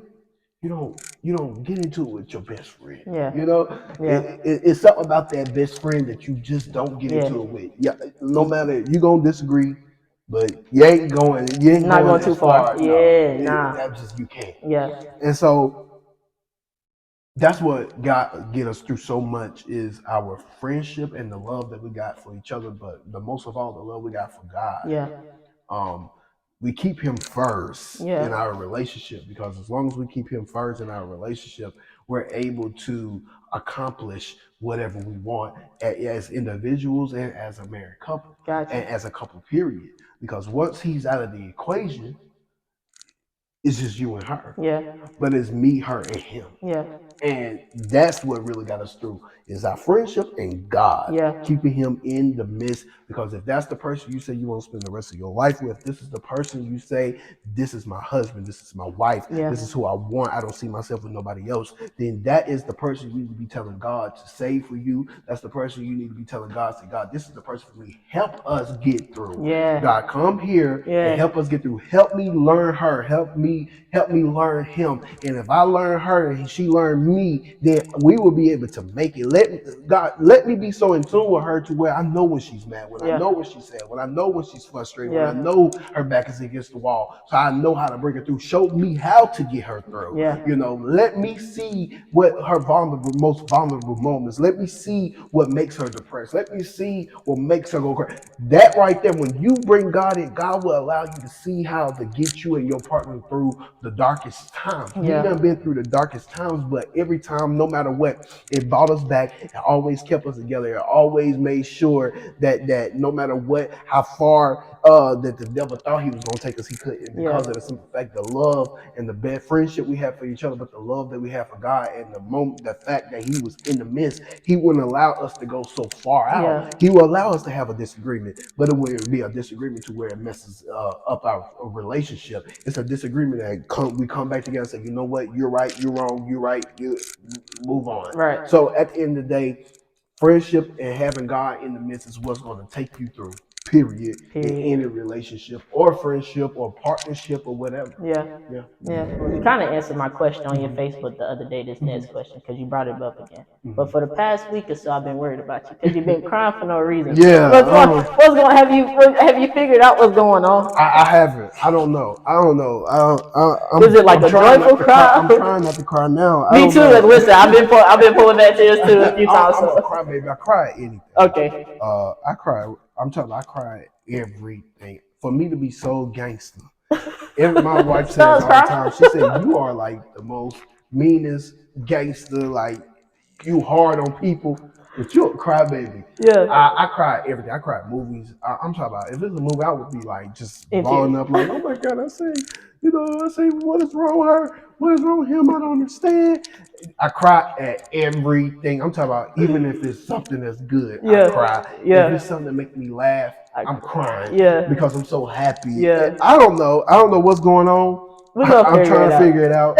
S2: you don't get into it with your best friend.
S1: Yeah.
S2: It's something about that best friend that you just don't get into it with. Yeah, no matter you gonna disagree, but you ain't
S1: Not going
S2: as
S1: too
S2: far.
S1: far.
S2: No,
S1: Nah.
S2: that just you can't.
S1: Yeah.
S2: And so that's what get us through so much is our friendship and the love that we got for each other, but the most of all, the love we got for God.
S1: Yeah.
S2: We keep him first
S1: Yeah.
S2: in our relationship, because as long as we keep him first in our relationship, we're able to accomplish whatever we want as individuals and as a married couple.
S1: Gotcha.
S2: And as a couple, period. Because once he's out of the equation, it's just you and her.
S1: Yeah.
S2: But it's me, her, and him.
S1: Yeah.
S2: And that's what really got us through is our friendship and God.
S1: Yeah.
S2: Keeping him in the midst. Because if that's the person you say you want to spend the rest of your life with, this is the person you say, this is my husband, this is my wife, this is who I want, I don't see myself with nobody else, then that is the person you need to be telling God to save for you. That's the person you need to be telling God, say, God, this is the person for me. Help us get through.
S1: Yeah.
S2: God, come here and help us get through. Help me learn her. Help me learn him. And if I learn her and she learn me, then we will be able to make it. Let me be so in tune with her to where I know when she's mad, when I know what she's sad, when I know when she's frustrated, when I know her back is against the wall, so I know how to bring her through. Show me how to get her through. Let me see what her most vulnerable moments. Let me see what makes her depressed. Let me see what makes her go crazy. That right there, when you bring God in, God will allow you to see how to get you and your partner through the darkest times. We done been through the darkest times, but every time, no matter what, it brought us back. It always kept us together. It always made sure that no matter what, how far that the devil thought he was going to take us, he couldn't, because of the simple fact, the love and the bad friendship we have for each other, but the love that we have for God, and the fact that he was in the midst, he wouldn't allow us to go so far out. He will allow us to have a disagreement, but it wouldn't be a disagreement to where it messes up our relationship. It's a disagreement that we come back together and say, you know what, you're right, you're wrong, you're right, you move on.
S1: Right.
S2: So at the end of the day, friendship and having God in the midst is what's going to take you through. Period. In any relationship or friendship or partnership or whatever.
S1: Yeah. Well, you kind of answered my question on your Facebook the other day, this next question, because you brought it up again. But for the past week or so, I've been worried about you because you've been crying for no reason.
S2: Yeah.
S1: What's going? Have you figured out what's going on?
S2: I haven't. I don't know.
S1: Is it like a joyful cry?
S2: I'm trying not to cry now.
S1: Me too. Listen, I've been pulling back tears too a few times.
S2: I'm a cry baby. I cry at anything.
S1: Okay.
S2: I cry. I'm telling you, I cry at everything. For me to be so gangster. My wife says all the time, she said, you are like the most meanest gangster, like you hard on people. But you're a crybaby.
S1: Yeah.
S2: I cry everything. I cry at movies. I'm talking about if it's a movie, I would be like just
S1: In
S2: balling
S1: tears.
S2: up, like, oh my god, I say, what is wrong with her? What is wrong with him? I don't understand. I cry at everything. I'm talking about even if it's something that's good, I
S1: Yeah.
S2: cry.
S1: Yeah.
S2: If it's something that makes me laugh, I'm crying.
S1: Yeah.
S2: Because I'm so happy.
S1: Yeah.
S2: I don't know. I don't know what's going on.
S1: We're gonna
S2: I'm trying to figure it out.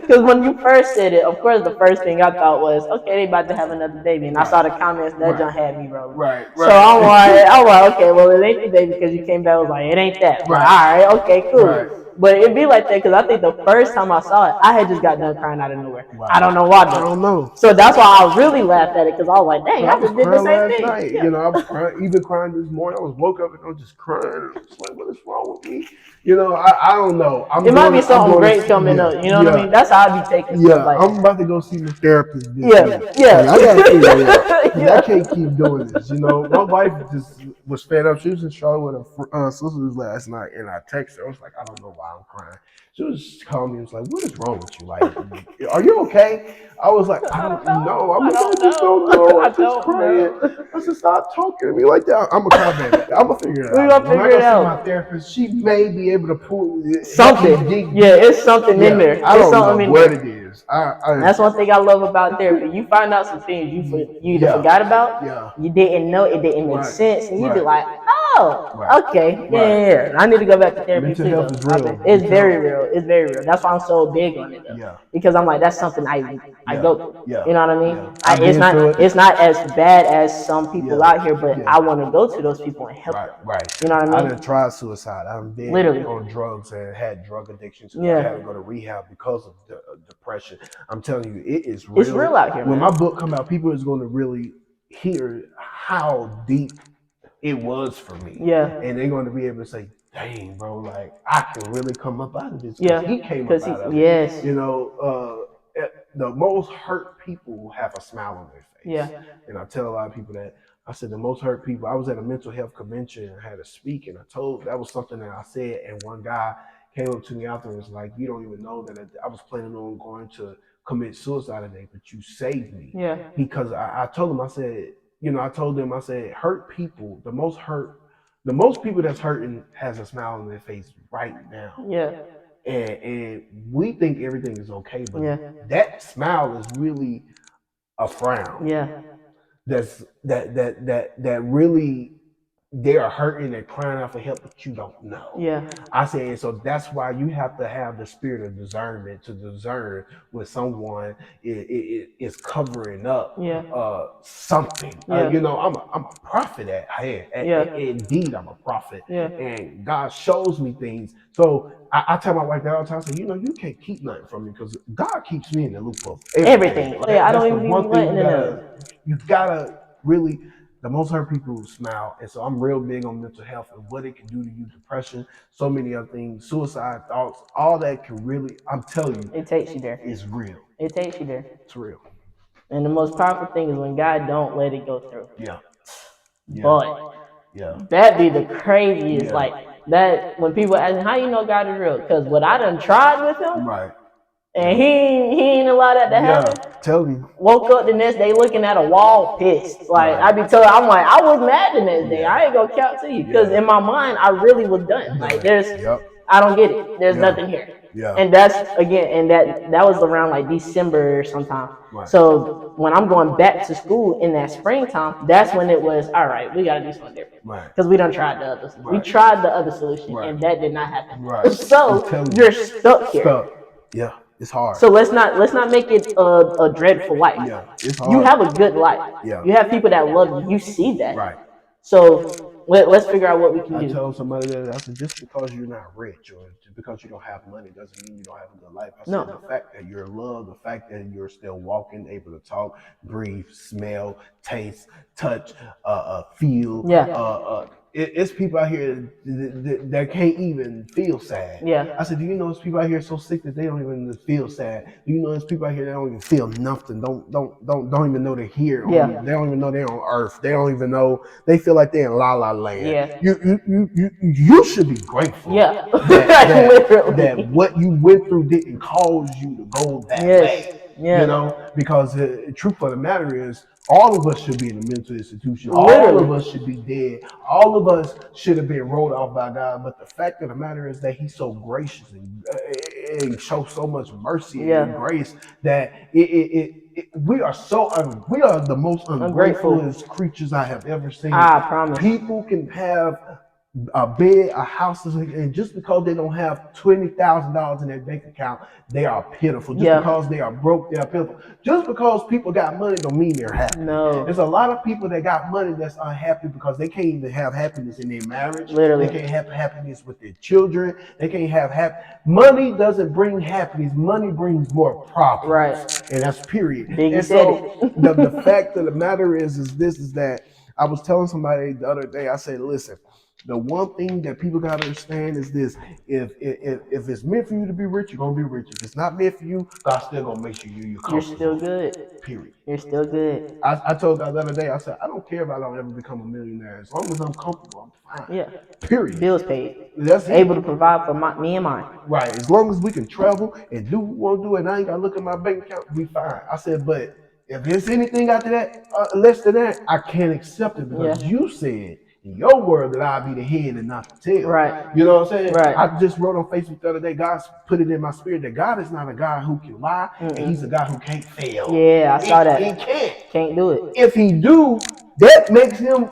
S1: Because when you first said it, of course, the first thing I thought was, okay, they about to have another baby, and I saw the comments that John had me rolling.
S2: Right.
S1: So I'm like, okay, well, it ain't the baby because you came back. I was like, it ain't that. Right. Like, all right, okay, cool.
S2: Right.
S1: But it'd be like that because I think the first time I saw it, I had just got done crying out of nowhere.
S2: Wow.
S1: I don't know why.
S2: I don't know.
S1: So that's why I really laughed at it because I was like, dang, I
S2: was
S1: just did the
S2: crying
S1: same
S2: last
S1: thing.
S2: night.
S1: Yeah.
S2: You know, I was crying, even crying this morning. I was woke up and I was just crying. I was like, what is wrong with me? You know, I don't know.
S1: It might be something great coming up. You know what I mean? That's how I be taking stuff like
S2: I'm about to go see my therapist this week.
S1: Yeah.
S2: I gotta figure it out. Cause I can't keep doing this. You know, my wife just was fed up. She was in Charlotte with her sisters last night, and I texted her. I was like, I don't know why I'm crying. She was calling me and was like, what is wrong with you? Like, are you okay? I was like, I don't know. I just don't know. I'm just crying. I said, stop talking to me like that. I'm a crybaby. I'm gonna figure it out. When I go see my therapist, she may be able to pull
S1: something. Yeah, it's something in there.
S2: I don't know what it is.
S1: That's one thing I love about therapy. You find out some things you either forgot about, you didn't know, it didn't make sense, and you be like, oh, okay, yeah. I need to go back to therapy too.
S2: Mental health is real.
S1: It's very real. It's very real. That's why I'm so big on it though. Because I'm like, that's something I go through. You know what I mean? It's not as bad as some people out here, but I want to go to those people and help them.
S2: Right.
S1: You know what I mean?
S2: I done tried suicide. I've been on drugs and had drug addictions. I had to go to rehab because of depression. I'm telling you, it is real.
S1: It's real out here.
S2: When my book come out, people is going to really hear how deep it was for me. And they're going to be able to say, dang, bro, like, I can really come up out of this. He came up out of it. You know, the most hurt people have a smile on their face. And I tell a lot of people that. I said the most hurt people. I was at a mental health convention and I had to speak, and I told that was something that I said, and one guy came up to me after and was like, "You don't even know that I was planning on going to commit suicide today, but you saved me." Because I told him, I said, you know, I told them, I said, hurt people, the most people that's hurting has a smile on their face right now. And we think everything is okay, but that smile is really a frown. That really, they are hurting and crying out for help, but you don't know. I say, and so that's why you have to have the spirit of discernment to discern when someone is covering up something. You know, I'm a prophet indeed, I'm a prophet, and God shows me things. So I tell my wife that all the time. I say, you know, you can't keep nothing from me because God keeps me in the loop of everything.
S1: I don't even
S2: one thing you gotta really. The most hurt people smile, and so I'm real big on mental health and what it can do to you. Depression, so many other things, suicide thoughts, all that can really. I'm telling you,
S1: it takes you there.
S2: It's real.
S1: It takes you there.
S2: It's real.
S1: And the most powerful thing is when God don't let it go through. But that be the craziest. Like that when people ask me, how you know God is real? Because what I done tried with him, and he ain't allow that to happen.
S2: Tell me.
S1: Woke up the next day looking at a wall pissed. Like I be telling, I'm like, I was mad the next day. I ain't gonna count to you because in my mind I really was done. Like I don't get it. There's nothing here. And that's again, and that was around like December sometime. So when I'm going back to school in that springtime, that's when it was all right. We gotta do something different because we done tried the other. We tried the other solution, and that did not happen. So you're stuck here.
S2: It's hard.
S1: So let's not make it a dreadful life.
S2: It's hard.
S1: You have a good life. You have people that love you. You see that. So let's figure out what we can do.
S2: I told somebody that I said, just because you're not rich or just because you don't have money doesn't mean you don't have a good life. I said the fact that you're loved, the fact that you're still walking, able to talk, breathe, smell, taste, touch, feel. It's people out here that can't even feel sad. I said, do you know there's people out here so sick that they don't even feel sad? Do you know there's people out here that don't even feel nothing? Don't even know they're here. They don't even know they're on Earth. They don't even know. They feel like they're in La La Land. You should be grateful. That what you went through didn't cause you to go that way.
S1: Yeah.
S2: You know, because the truth of the matter is, all of us should be in a mental institution. All
S1: Literally.
S2: of us should be dead. All of us should have been rolled off by God. But the fact of the matter is that He's so gracious and shows so much mercy
S1: Yeah.
S2: and grace that we are we are the most ungrateful creatures I have ever seen.
S1: I promise.
S2: People can have a bed, a house, and just because they don't have $20,000 in their bank account, they are pitiful. Just because they are broke, they are pitiful. Just because people got money don't mean they're happy.
S1: No.
S2: There's a lot of people that got money that's unhappy because they can't even have happiness in their marriage.
S1: Literally.
S2: They can't have happiness with their children. They can't have money doesn't bring happiness. Money brings more problems.
S1: Right.
S2: And that's period.
S1: Biggie
S2: and
S1: said
S2: so the fact of the matter is that I was telling somebody the other day, I said, listen, the one thing that people gotta understand is this: if it's meant for you to be rich, you're gonna be rich. If it's not meant for you, God's still gonna make sure you're comfortable.
S1: You're still good.
S2: Period.
S1: You're still good.
S2: I told God the other day, I said, I don't care if I don't ever become a millionaire. As long as I'm comfortable, I'm fine.
S1: Yeah.
S2: Period.
S1: Bills paid.
S2: That's it.
S1: Able to provide for me and mine.
S2: Right. As long as we can travel and do what we want to do, and I ain't gotta look at my bank account, we fine. I said, but if there's anything after that, less than that, I can't accept it because you said in your word that I'll be the head and not the tail.
S1: Right.
S2: You know what I'm saying?
S1: Right.
S2: I just wrote on Facebook the other day, God put it in my spirit that God is not a God who can lie, and He's a God who can't fail.
S1: Yeah, I saw that.
S2: He can't.
S1: Can't do it.
S2: If He do, that makes Him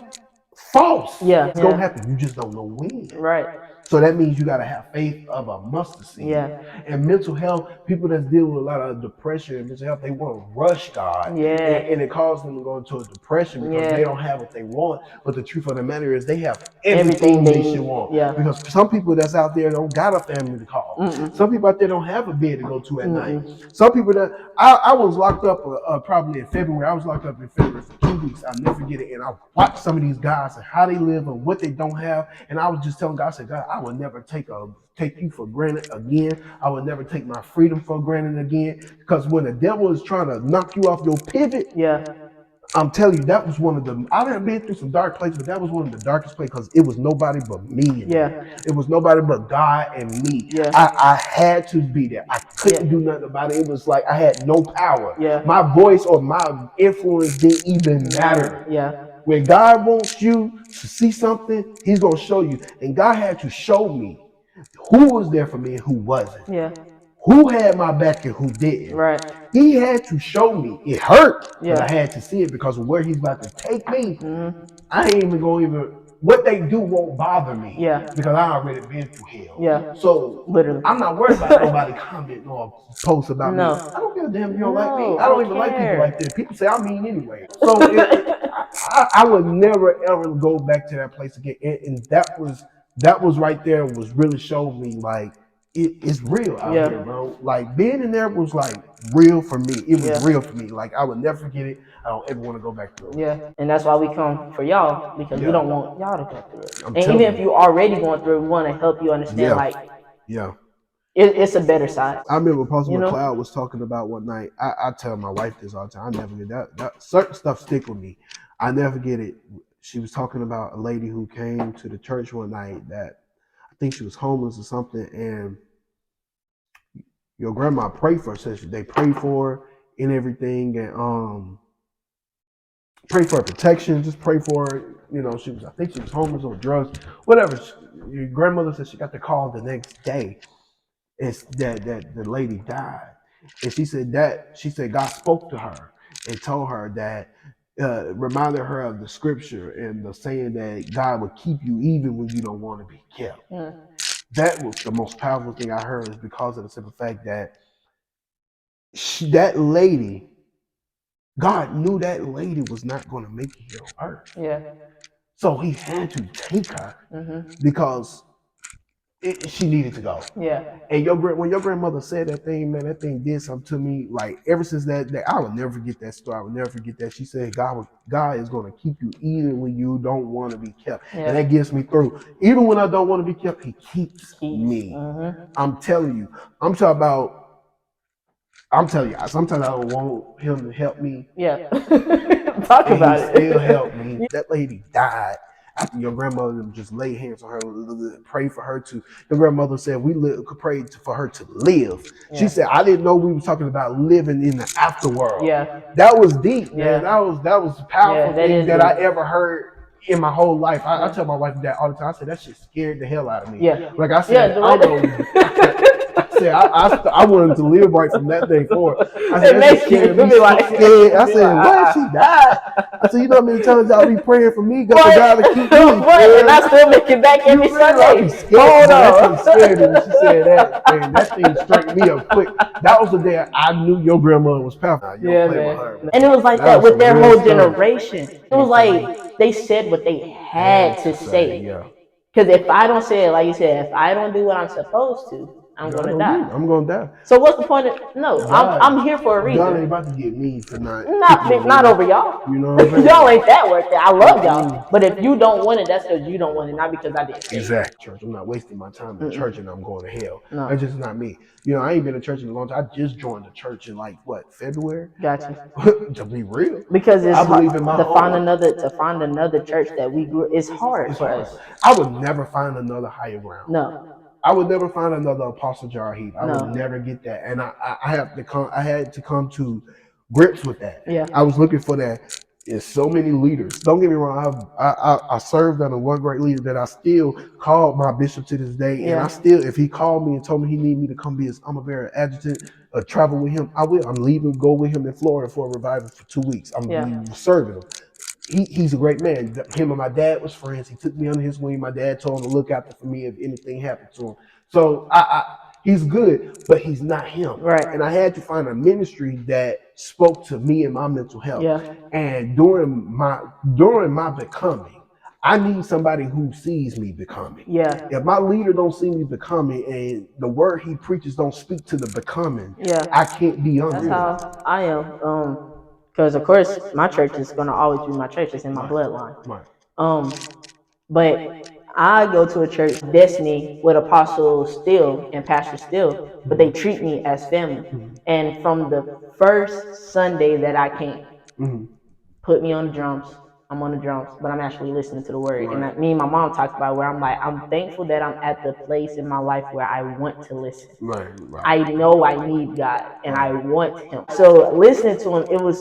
S2: false.
S1: Yeah.
S2: It's gonna happen. You just don't know when.
S1: Right.
S2: So that means you gotta have faith of a mustard seed.
S1: Yeah.
S2: And mental health, people that deal with a lot of depression and mental health, they want to rush God.
S1: Yeah.
S2: And it causes them to go into a depression because they don't have what they want. But the truth of the matter is they have everything they should want.
S1: Yeah.
S2: Because some people that's out there don't got a family to call. Some people out there don't have a bed to go to at night. Some people that I was locked up probably in February. I was locked up in February for 2 weeks. I'll never forget it. And I watched some of these guys and how they live and what they don't have. And I was just telling God, I said, God, I will never take you for granted again. I will never take my freedom for granted again. Because when the devil is trying to knock you off your pivot, I'm telling you, that was one of the. I've been through some dark places, but that was one of the darkest places because it was nobody but me. It was nobody but God and me. I had to be there. I couldn't do nothing about it. It was like I had no power. My voice or my influence didn't even matter. When God wants you to see something, He's gonna show you. And God had to show me who was there for me and who wasn't. Who had my back and who didn't.
S1: Right.
S2: He had to show me. It hurt, but I had to see it because of where He's about to take me. I ain't even gonna what they do won't bother me. Because I already been through hell. So
S1: literally,
S2: I'm not worried about nobody commenting or post about me. I don't give a damn if you don't like me. I don't even like people like that. People say I'm mean anyway. So I would never ever go back to that place again. And that was right there was really showed me like it's real out here, bro. Like being in there was like real for me. It was real for me. Like I would never forget it. I don't ever want to go back to it.
S1: And that's why we come for y'all because we don't want y'all to go through it. And even if you already going through it, we want to help you understand. Like, it's a better side.
S2: I remember Pastor McLeod was talking about one night. I tell my wife this all the time. I never get that certain stuff stick with me. I never get it. She was talking about a lady who came to the church one night that I think she was homeless or something, and your grandma prayed for her. So they prayed for her and everything, and pray for her protection. Just pray for her. You know, I think she was homeless or drugs, whatever. Your grandmother said she got the call the next day, and that the lady died, and she said God spoke to her and told her that. Reminded her of the scripture and the saying that God will keep you even when you don't want to be kept. That was the most powerful thing I heard is because of the simple fact that that lady, God knew that lady was not going to make it here on earth. So He had to take her because she needed to go. And when your grandmother said that thing, man, that thing did something to me. Like ever since that day, I will never forget that story. I will never forget that. She said, God is going to keep you even when you don't want to be kept. And that gets me through. Even when I don't want to be kept, He keeps me. I'm telling you. I'm telling you, sometimes I don't want Him to help me.
S1: Talk about
S2: it. He still helped me. That lady died after your grandmother just lay hands on her, pray for her to. Your grandmother said we could pray for her to live. She said, I didn't know we were talking about living in the afterworld.
S1: Yeah.
S2: That was deep,
S1: Yeah.
S2: man. That was a powerful
S1: that
S2: thing
S1: is
S2: that I
S1: deep.
S2: ever heard in my whole life. I
S1: Yeah.
S2: tell my wife that all the time. I said that shit scared the hell out of me.
S1: Yeah.
S2: Like I said,
S1: Yeah,
S2: I don't know. I wanted to live right from that day forward. I said,
S1: It
S2: that
S1: makes
S2: shit
S1: you
S2: scared me
S1: be
S2: so
S1: like-
S2: scared. I
S1: be
S2: said,
S1: like,
S2: what? She died? I said, you know how many times y'all be praying for me, God,
S1: Boy,
S2: God to keep me.
S1: boy, and I still make it back every
S2: You remember, I
S1: Sunday.
S2: be scared.
S1: Hold
S2: That
S1: on.
S2: thing scared me when she said that. Man, that thing straightened me up quick. That was the day I knew your grandmother was powerful. You
S1: Yeah,
S2: don't play
S1: man.
S2: with her, man.
S1: And it was like
S2: That
S1: that
S2: was
S1: with
S2: some
S1: their
S2: real
S1: whole
S2: stuff.
S1: generation. It was like they said what they had to say.
S2: Yeah.
S1: Because if I don't say it, like you said, if I don't do what I'm supposed to, I'm gonna die.
S2: I'm gonna die.
S1: So what's the point of no? I'm here for a reason.
S2: God ain't about to get me for not
S1: Not over y'all.
S2: You know what I'm saying?
S1: Y'all ain't that worth it. I love y'all, but if you don't want it, that's because you don't want it, not because I didn't say it.
S2: Exactly. Church. I'm not wasting my time in church and I'm going to hell.
S1: No.
S2: That's just not me. You know, I ain't been in church in a long time. I just joined the church in like what, February?
S1: Gotcha.
S2: To be real.
S1: Because it's
S2: I believe in my
S1: to find
S2: own.
S1: another church that we grew. It's hard for us.
S2: I would never find another higher ground.
S1: No.
S2: I would never find another Apostle Jarheed. I
S1: No.
S2: would never get that. And I had to come to grips with that.
S1: Yeah.
S2: I was looking for that in so many leaders. Don't get me wrong. I served under one great leader that I still call my bishop to this day.
S1: Yeah.
S2: And I still, if he called me and told me he needed me to come be his armor bearer adjutant, travel with him, I will. I'm leaving, go with him in Florida for a revival for 2 weeks. I'm serving him. He's a great man. Him and my dad was friends. He took me under his wing. My dad told him to look out for me if anything happened to him. So he's good, but he's not him.
S1: Right.
S2: And I had to find a ministry that spoke to me and my mental health.
S1: Yeah.
S2: And during my becoming, I need somebody who sees me becoming.
S1: Yeah.
S2: If my leader don't see me becoming and the word he preaches don't speak to the becoming,
S1: Yeah.
S2: I can't be under
S1: That's
S2: him.
S1: how I am. Because of course my church is gonna always be my church. It's in my bloodline.
S2: Right.
S1: But I go to a church, Destiny, with Apostle Still and Pastor Still, but they treat me as family. And from the first Sunday that I came, put me on the drums. I'm on the drums, but I'm actually listening to the word.
S2: Right.
S1: And me and my mom talked about where I'm like, I'm thankful that I'm at the place in my life where I want to listen.
S2: Right.
S1: I know I need God and I want Him. So listening to Him,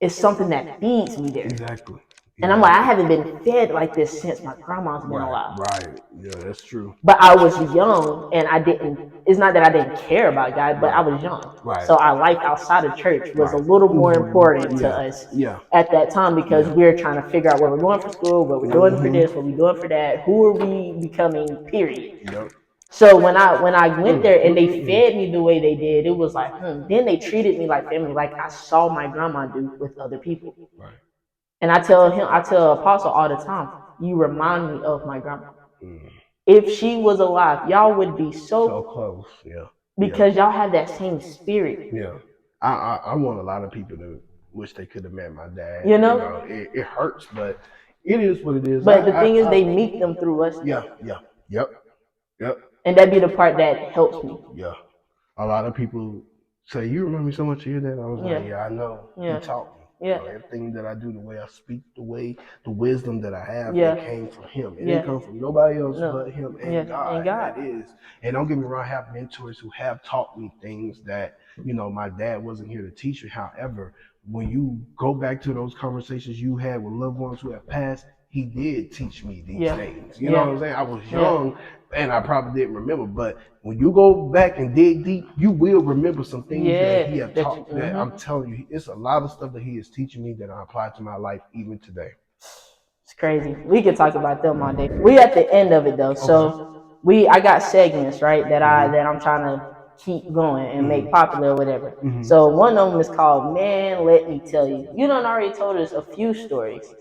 S1: it's something that feeds me there.
S2: Exactly.
S1: And I'm like, I haven't been fed like this since my grandma's been alive.
S2: Right. Yeah, that's true.
S1: But I was young and I didn't, it's not that I didn't care about God, but I was young.
S2: Right.
S1: So our life outside of church was a little more important to us at that time because we're trying to figure out where we're going for school, what we're doing for this, what we're doing for that, who are we becoming, period.
S2: Yep.
S1: So when I went there and they fed me the way they did, it was like, Then they treated me like family, like I saw my grandma do with other people.
S2: Right.
S1: And I tell Apostle all the time, you remind me of my grandma. If she was alive, y'all would be so
S2: close. Yeah.
S1: Because y'all have that same spirit.
S2: Yeah. I want a lot of people to wish they could have met my dad.
S1: You know?
S2: It hurts, but it is what it is.
S1: But the thing is, they meet them through us.
S2: Yeah. Yep.
S1: And that'd be the part that helps me.
S2: Yeah. A lot of people say, you remind me so much of your dad. I was like, yeah, I know.
S1: Yeah.
S2: He taught me.
S1: Yeah.
S2: Everything that I do, the way I speak, the wisdom that I have,
S1: Yeah.
S2: it came from him. It didn't come from nobody else but him and God.
S1: And God.
S2: That is. And don't get me wrong, I have mentors who have taught me things that, my dad wasn't here to teach me. However, when you go back to those conversations you had with loved ones who have passed, he did teach me these things. You know what I'm saying? I was young and I probably didn't remember, but when you go back and dig deep, you will remember some things that he had taught me. I'm telling you, it's a lot of stuff that he is teaching me that I apply to my life even today.
S1: It's crazy. We could talk about them all day. We at the end of it though. So I got segments, right, that I'm trying to keep going and make popular or whatever. So one of them is called Man, Let Me Tell You. You done already told us a few stories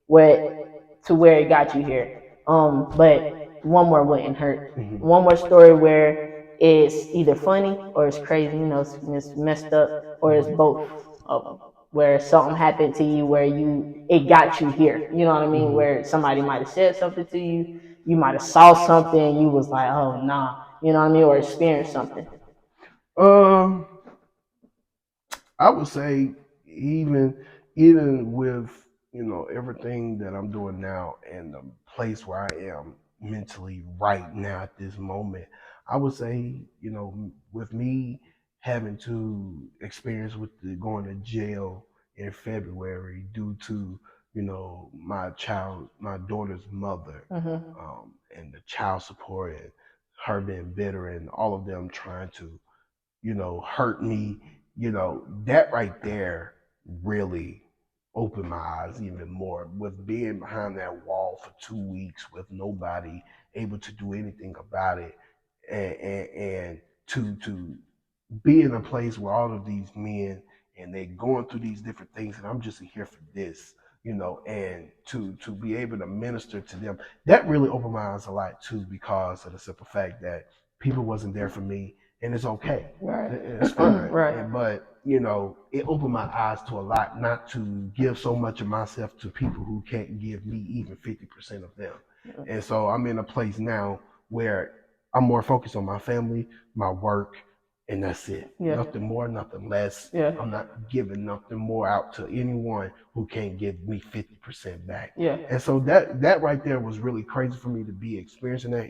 S1: where it got you here. But one more wouldn't hurt. One more story where it's either funny or it's crazy, it's messed up, or it's both of them. Where something happened to you where it got you here. You know what I mean? Where somebody might have said something to you, you might have saw something, and you was like, oh nah, you know what I mean, or experienced something.
S2: I would say even with everything that I'm doing now and the place where I am mentally right now at this moment, I would say, with me having to experience with the going to jail in February due to, my daughter's mother, and the child support and her being bitter and all of them trying to, hurt me, that right there really opened my eyes even more with being behind that wall for 2 weeks with nobody able to do anything about it, and to be in a place where all of these men and they going through these different things and I'm just here for this, and to be able to minister to them, that really opened my eyes a lot too, because of the simple fact that people wasn't there for me, and it's okay.
S1: Right.
S2: It's fine.
S1: Right.
S2: But it opened my eyes to a lot, not to give so much of myself to people who can't give me even 50% of them. And so I'm in a place now where I'm more focused on my family, my work, and that's it.
S1: Yeah.
S2: Nothing more, nothing less.
S1: Yeah.
S2: I'm not giving nothing more out to anyone who can't give me 50% back.
S1: Yeah.
S2: And so that right there was really crazy for me to be experiencing that.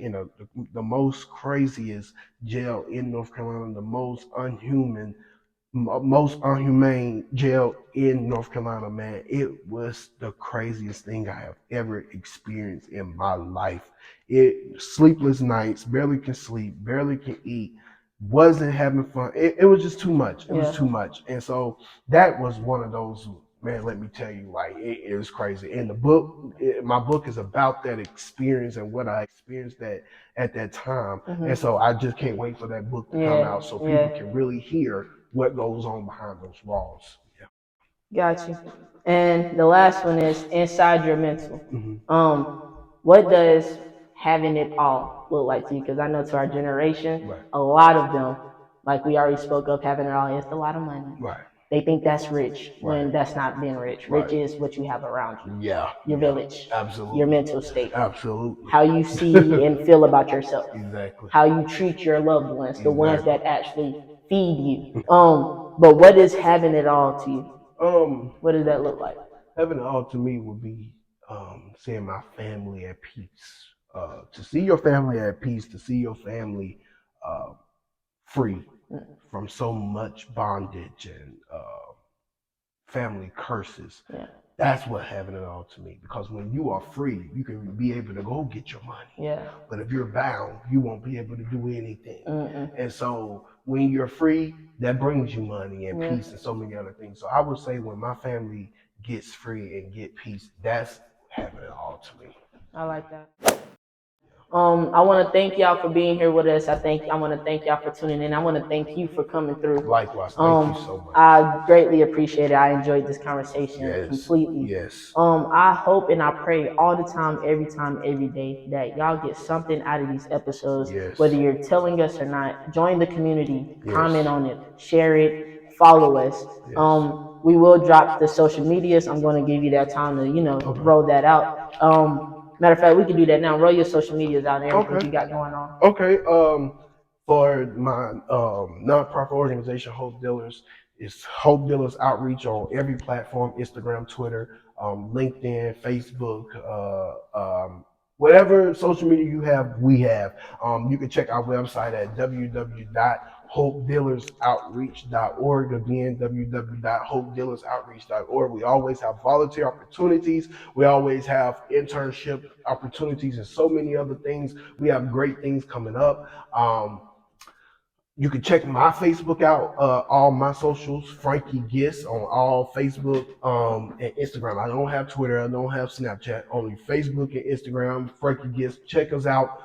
S2: The most craziest jail in North Carolina, the most unhumane jail in North Carolina, man. It was the craziest thing I have ever experienced in my life. It sleepless nights, barely can sleep, barely can eat, wasn't having fun. It was just too much. It was too much. And so that was one of those, man, let me tell you, like, it was crazy. And my book is about that experience and what I experienced at that time. And so I just can't wait for that book to come out so people can really hear what goes on behind those walls. Yeah.
S1: Got you. And the last one is inside your mental.
S2: Mm-hmm.
S1: What does having it all look like to you? Because I know to our generation,
S2: Right.
S1: a lot of them, like we already spoke of, having it all is a lot of money.
S2: Right.
S1: They think that's rich when
S2: Right.
S1: that's not being rich.
S2: Right.
S1: Rich is what you have around you,
S2: Yeah.
S1: your village,
S2: Absolutely.
S1: your mental state,
S2: Absolutely.
S1: how you see and feel about yourself,
S2: Exactly.
S1: how you treat your loved ones, the ones
S2: Exactly.
S1: that actually feed you. But what is having it all to you? What does that look like?
S2: Having it all to me would be seeing my family at peace. To see your family at peace, to see your family uh, free from so much bondage and family curses.
S1: Yeah.
S2: That's what having it all to me. Because when you are free, you can be able to go get your money.
S1: Yeah.
S2: But if you're bound, you won't be able to do anything.
S1: Mm-mm.
S2: And so when you're free, that brings you money and peace and so many other things. So I would say when my family gets free and get peace, that's having it all to me.
S1: I like that. I want to thank y'all for being here with us. I want to thank y'all for tuning in. I want to thank you for coming through.
S2: Likewise, thank you so much.
S1: I greatly appreciate it. I enjoyed this conversation completely.
S2: Yes.
S1: I hope and I pray all the time, every day, that y'all get something out of these episodes,
S2: Yes.
S1: whether you're telling us or not. Join the community,
S2: Yes.
S1: comment on it, share it, follow us.
S2: Yes.
S1: We will drop the social medias. I'm going to give you that time to, roll that out. Matter of fact, we can do that now. Roll your social medias out and everything you got going on.
S2: Okay. For my nonprofit organization, Hope Dealers, it's Hope Dealers Outreach on every platform: Instagram, Twitter, LinkedIn, Facebook, whatever social media you have, we have. You can check our website at www.hopedealersOutreach.org. Again, www.hopedealersOutreach.org. We always have volunteer opportunities. We always have internship opportunities and so many other things. We have great things coming up. You can check my Facebook out, all my socials, Frankie Gist on all Facebook and Instagram. I don't have Twitter, I don't have Snapchat, only Facebook and Instagram, Frankie Gist. Check us out,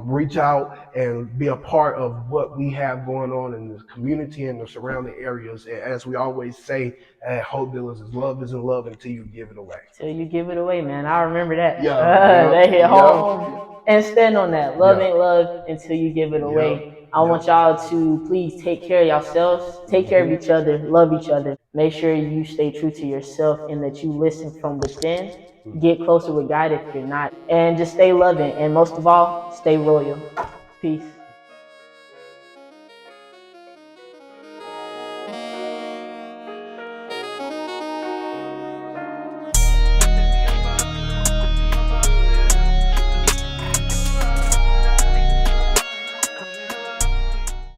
S2: reach out and be a part of what we have going on in the community and the surrounding areas. And as we always say at Hope Dealers, love isn't love until you give it away.
S1: Till you give it away, man. I remember that.
S2: Yeah,
S1: That hit
S2: yeah.
S1: home. And stand on that. Love ain't love until you give it away.
S2: Yeah.
S1: I want y'all to please take care of yourselves, take care of each other, love each other. Make sure you stay true to yourself and that you listen from within. Get closer with God if you're not. And just stay loving. And most of all, stay royal. Peace.